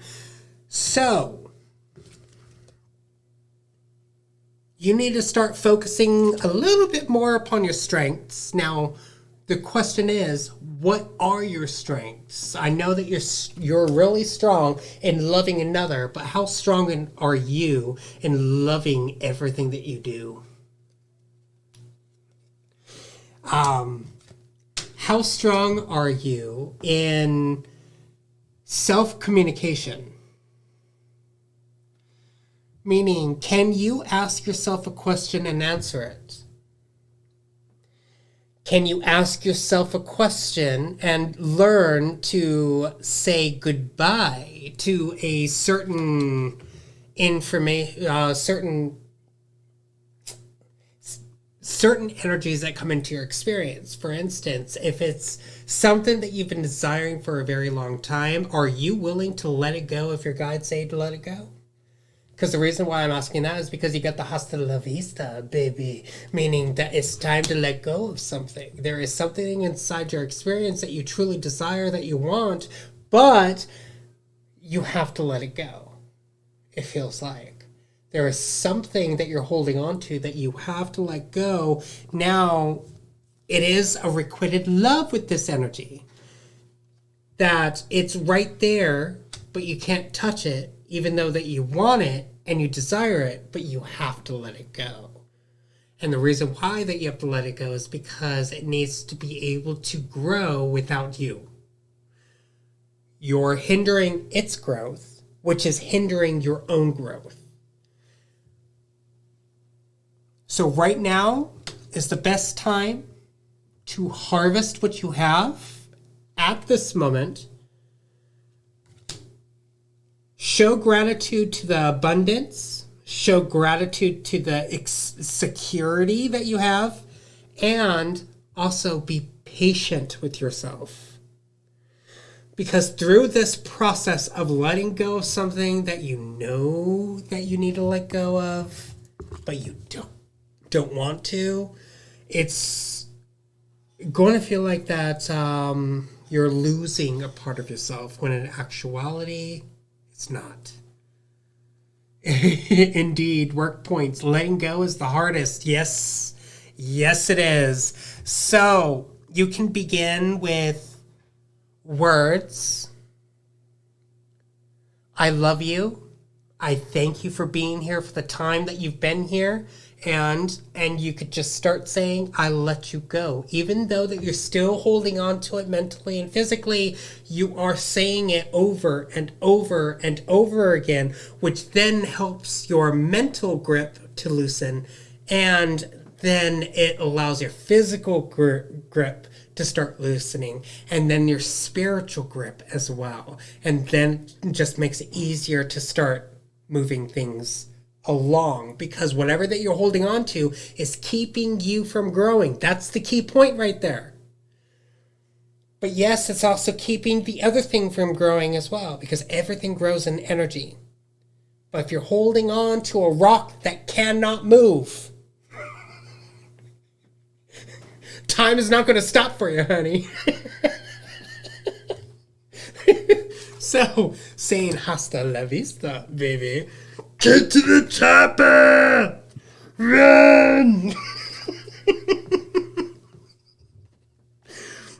So you need to start focusing a little bit more upon your strengths. Now, the question is, what are your strengths? I know that you're really strong in loving another, but how strong are you in loving everything that you do? How strong are you in self-communication? Meaning, can you ask yourself a question and answer it? Can you ask yourself a question and learn to say goodbye to a certain certain energies that come into your experience? For instance, if it's something that you've been desiring for a very long time, are you willing to let it go if your guides say to let it go? Because the reason why I'm asking that is because you got the hasta la vista, baby. Meaning that it's time to let go of something. There is something inside your experience that you truly desire, that you want, but you have to let it go. It feels like. There is something that you're holding on to that you have to let go. Now, it is a requited love with this energy. That it's right there, but you can't touch it. Even though that you want it and you desire it, but you have to let it go. And the reason why that you have to let it go is because it needs to be able to grow without you. You're hindering its growth, which is hindering your own growth. So right now is the best time to harvest what you have at this moment. Show gratitude to the abundance, show gratitude to the security that you have, and also be patient with yourself. Because through this process of letting go of something that you know that you need to let go of, but you don't want to, it's going to feel like that you're losing a part of yourself, when in actuality, it's not. Indeed, work points. Letting go is the hardest. Yes, it is. So you can begin with words. I love you. I thank you for being here for the time that you've been here. And you could just start saying, I let you go. Even though that you're still holding on to it mentally and physically, you are saying it over and over and over again, which then helps your mental grip to loosen. And then it allows your physical grip to start loosening, and then your spiritual grip as well. And then it just makes it easier to start moving things along, because whatever that you're holding on to is keeping you from growing. That's the key point right there. But yes, it's also keeping the other thing from growing as well, because everything grows in energy. But if you're holding on to a rock that cannot move, time is not going to stop for you, honey. So, saying hasta la vista, baby. Get to the chopper! Run!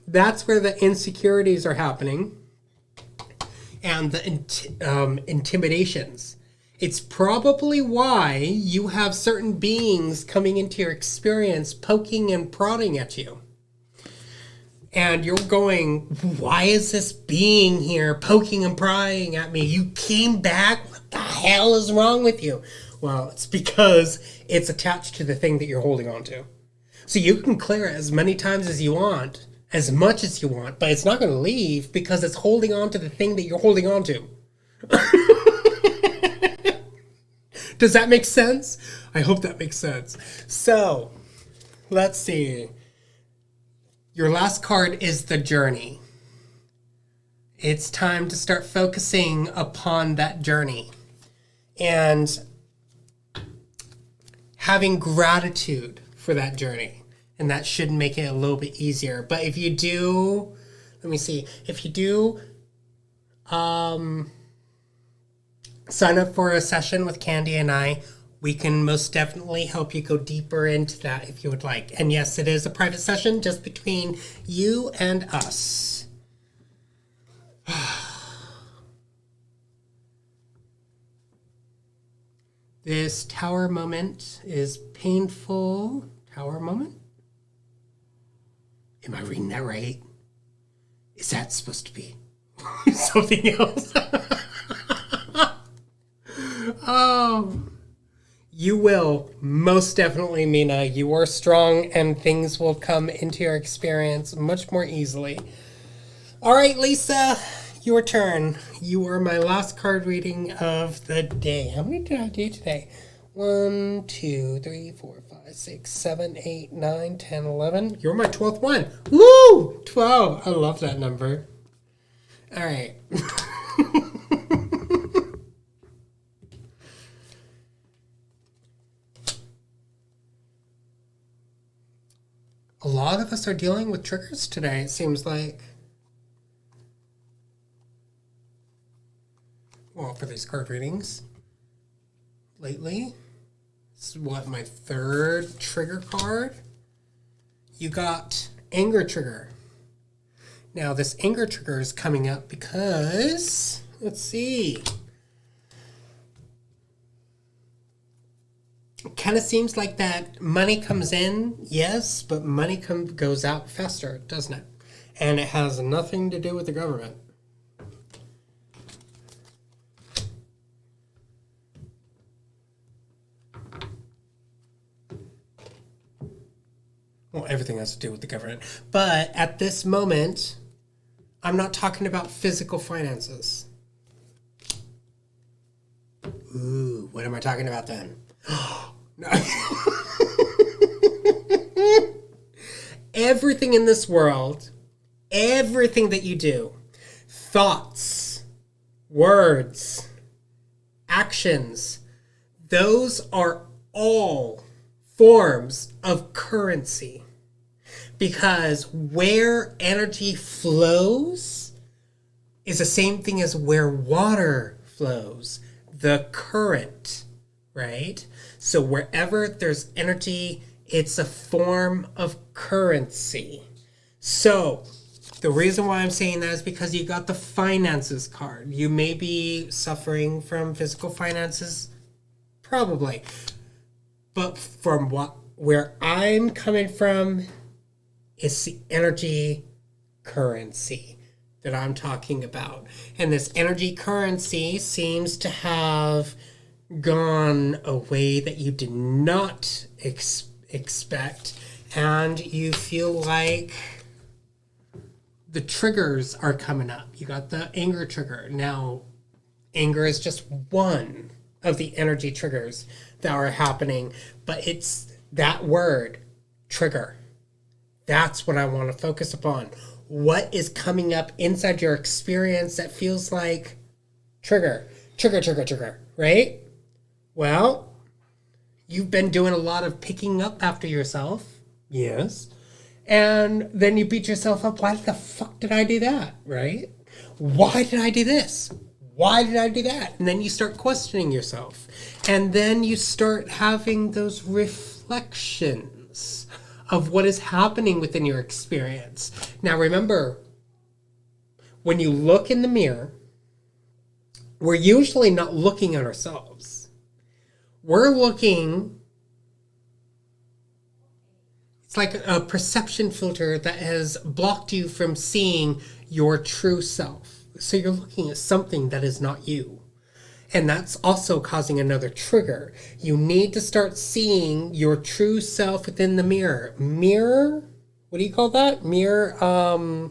That's where the insecurities are happening. and the intimidations. It's probably why you have certain beings coming into your experience, poking and prodding at you. And you're going, why is this being here poking and prying at me? You came back? What the hell is wrong with you? Well, it's because it's attached to the thing that you're holding on to. So you can clear it as many times as you want, as much as you want, but it's not going to leave because it's holding on to the thing that you're holding on to. Does that make sense? I hope that makes sense. So, let's see. Your last card is the journey. It's time to start focusing upon that journey and having gratitude for that journey. And that should make it a little bit easier. But if you do, let me see. If you do sign up for a session with Candi and I, we can most definitely help you go deeper into that if you would like. And yes, it is a private session just between you and us. This tower moment is painful. Tower moment? Am I reading that right? Is that supposed to be something else? Oh, you will. Most definitely, Mina. You are strong and things will come into your experience much more easily. All right, Lisa, your turn. You are my last card reading of the day. How many did I do today? 1, 2, 3, 4, 5, 6, 7, 8, 9, 10, 11. You're my 12th one. Woo! 12. I love that number. All right. A lot of us are dealing with triggers today, it seems like. Well, for these card readings. Lately. This is what, my third trigger card? You got anger trigger. Now, this anger trigger is coming up because, let's see. It kind of seems like that money comes in, yes, but money goes out faster, doesn't it? And it has nothing to do with the government. Well, everything has to do with the government. But at this moment, I'm not talking about physical finances. Ooh, what am I talking about then? No. Everything in this world, everything that you do, thoughts, words, actions, those are all forms of currency. Because where energy flows is the same thing as where water flows, the current, right? So wherever there's energy, it's a form of currency. So the reason why I'm saying that is because you got the finances card. You may be suffering from physical finances, probably. But from where I'm coming from, it's the energy currency that I'm talking about. And this energy currency seems to have gone a way that you did not expect, and you feel like the triggers are coming up. You got the anger trigger. Now, anger is just one of the energy triggers that are happening, but it's that word, trigger. That's what I want to focus upon. What is coming up inside your experience that feels like trigger, right? Well, you've been doing a lot of picking up after yourself. Yes. And then you beat yourself up. Why the fuck did I do that, right? Why did I do this? Why did I do that? And then you start questioning yourself. And then you start having those reflections of what is happening within your experience. Now remember, when you look in the mirror, we're usually not looking at ourselves. We're looking, it's like a perception filter that has blocked you from seeing your true self. So you're looking at something that is not you. And that's also causing another trigger. You need to start seeing your true self within the mirror. Mirror? What do you call that? Mirror,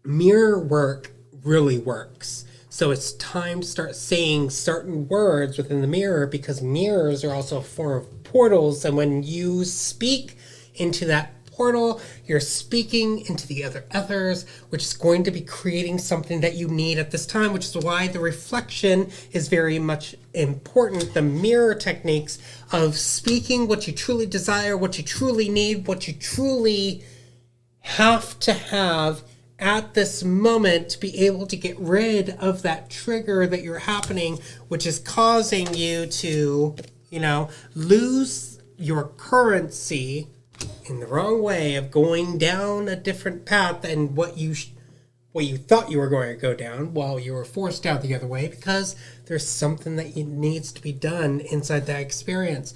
mirror work really works. So it's time to start saying certain words within the mirror, because mirrors are also a form of portals. And when you speak into that portal, you're speaking into the others, which is going to be creating something that you need at this time, which is why the reflection is very much important. The mirror techniques of speaking what you truly desire, what you truly need, what you truly have to have at this moment to be able to get rid of that trigger that you're happening, which is causing you to, lose your currency in the wrong way of going down a different path than what you thought you were going to go down, while you were forced down the other way because there's something that needs to be done inside that experience.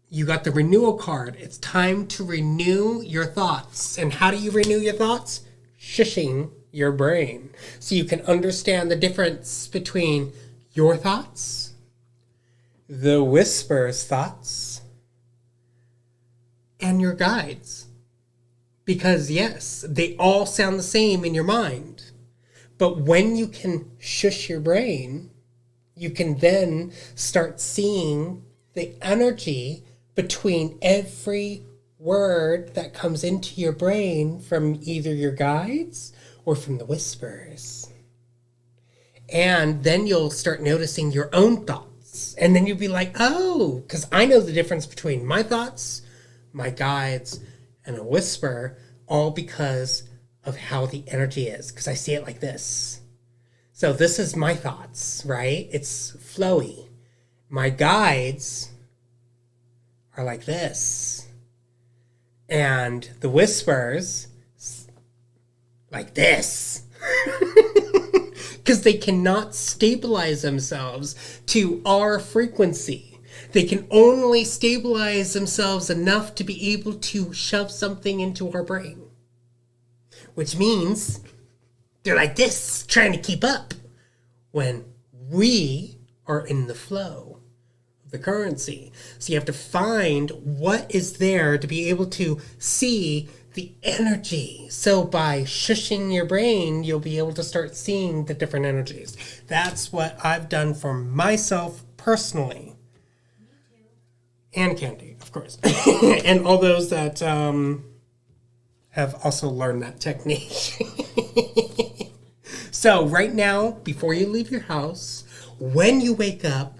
You got the renewal card. It's time to renew your thoughts. And how do you renew your thoughts? Shushing your brain. So you can understand the difference between your thoughts, the whisper's thoughts, and your guides. Because yes, they all sound the same in your mind. But when you can shush your brain, you can then start seeing the energy between every word that comes into your brain from either your guides or from the whispers. And then you'll start noticing your own thoughts. And then you'll be like, oh, because I know the difference between my thoughts, my guides, and a whisper, all because of how the energy is. Because I see it like this. So this is my thoughts, right? It's flowy. My guides are like this. And the whispers, like this. Because they cannot stabilize themselves to our frequency. They can only stabilize themselves enough to be able to shove something into our brain. Which means they're like this, trying to keep up. When we are in the flow of the currency. So you have to find what is there to be able to see the energy. So by shushing your brain, you'll be able to start seeing the different energies. That's what I've done for myself personally. And Candy, of course. And all those that have also learned that technique. So right now, before you leave your house, when you wake up,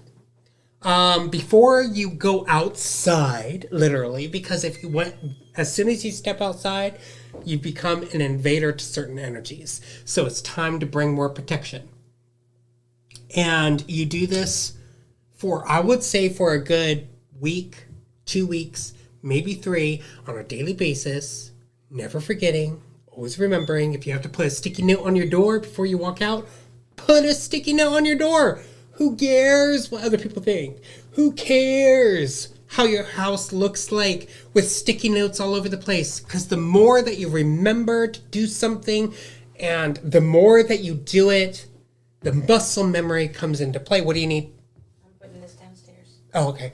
before you go outside, literally, because if you went, as soon as you step outside, you become an invader to certain energies. So it's time to bring more protection. And you do this for, I would say, for a good week, 2 weeks, maybe 3, on a daily basis, never forgetting, always remembering, if you have to put a sticky note on your door before you walk out, put a sticky note on your door. Who cares what other people think? Who cares how your house looks like with sticky notes all over the place? Because the more that you remember to do something and the more that you do it, the muscle memory comes into play. What do you need? I'm putting this downstairs. Oh, okay.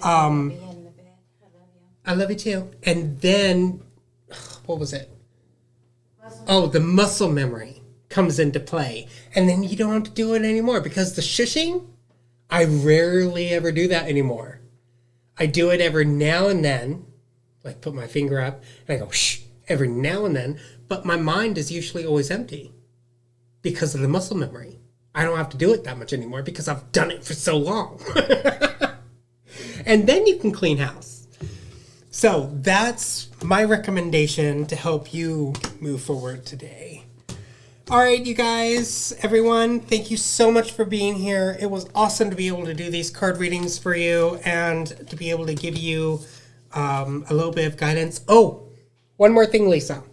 I'll be in the bed. I love you. I love you too. And then, what was it? Oh, the muscle memory comes into play. And then you don't have to do it anymore because the shushing, I rarely ever do that anymore. I do it every now and then, like put my finger up and I go shh every now and then, but my mind is usually always empty because of the muscle memory. I don't have to do it that much anymore because I've done it for so long. And then you can clean house. So that's my recommendation to help you move forward today. All right, you guys, everyone, thank you so much for being here. It was awesome to be able to do these card readings for you and to be able to give you a little bit of guidance. Oh, one more thing, Lisa.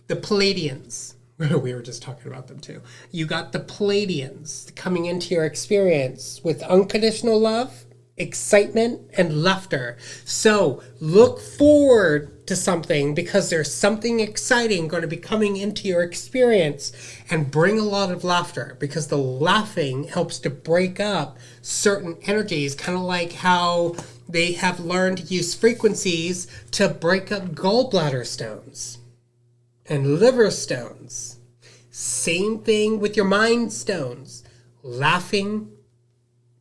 The Palladians. We were just talking about them too. You got the Palladians coming into your experience with unconditional love, excitement, and laughter. So look forward to something, because there's something exciting going to be coming into your experience, and bring a lot of laughter, because the laughing helps to break up certain energies, kind of like how they have learned to use frequencies to break up gallbladder stones and liver stones. Same thing with your mind stones. Laughing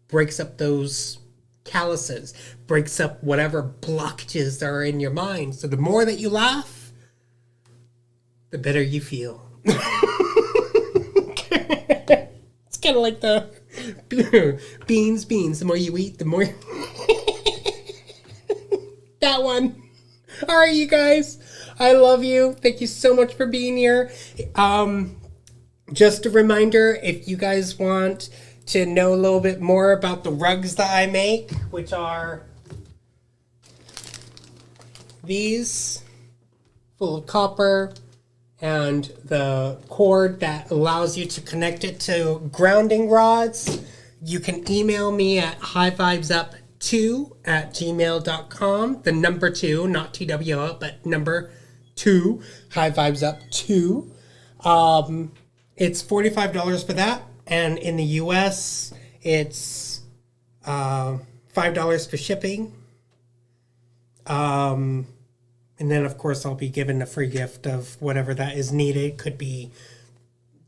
breaks up those calluses, breaks up whatever blockages are in your mind. So the more that you laugh, the better you feel. It's kind of like the beans. The more you eat, the more... That one. All right, you guys. I love you. Thank you so much for being here. Just a reminder, if you guys want to know a little bit more about the rugs that I make, which are these, full of copper, and the cord that allows you to connect it to grounding rods, you can email me at highvibesup2@gmail.com. The number 2, not TWO, but number 2, highvibesup2. It's $45 for that. And in the US, it's $5 for shipping. And then, of course, I'll be given a free gift of whatever that is needed. Could be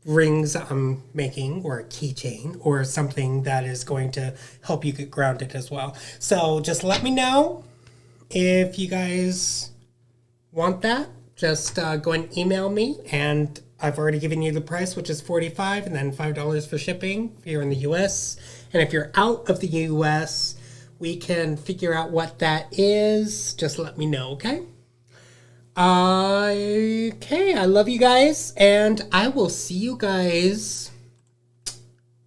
rings I'm making, or a keychain, or something that is going to help you get grounded as well. So just let me know if you guys want that. Just go and email me, and I've already given you the price, which is $45, and then $5 for shipping if you're in the US. And if you're out of the US, we can figure out what that is. Just let me know, okay? Okay, I love you guys, and I will see you guys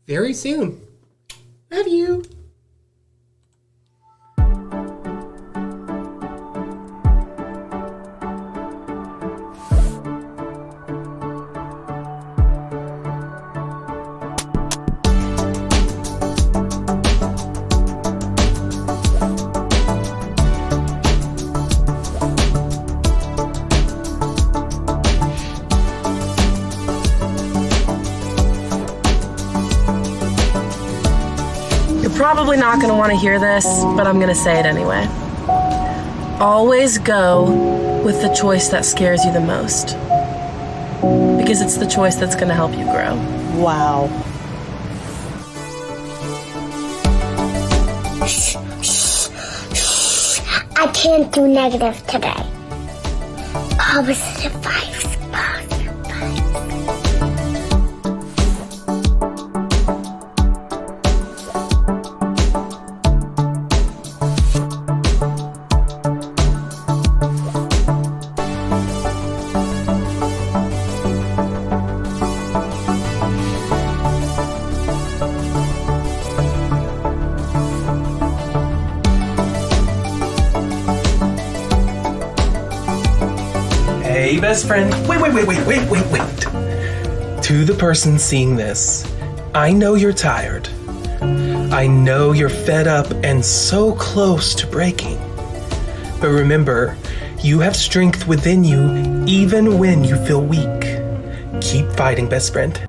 very soon. Love you. Probably not going to want to hear this, but I'm going to say it anyway. Always go with the choice that scares you the most, because it's the choice that's going to help you grow. Wow. I can't do negative today. Positive vibes. Hey, best friend. Wait. To the person seeing this, I know you're tired. I know you're fed up and so close to breaking. But remember, you have strength within you even when you feel weak. Keep fighting, best friend.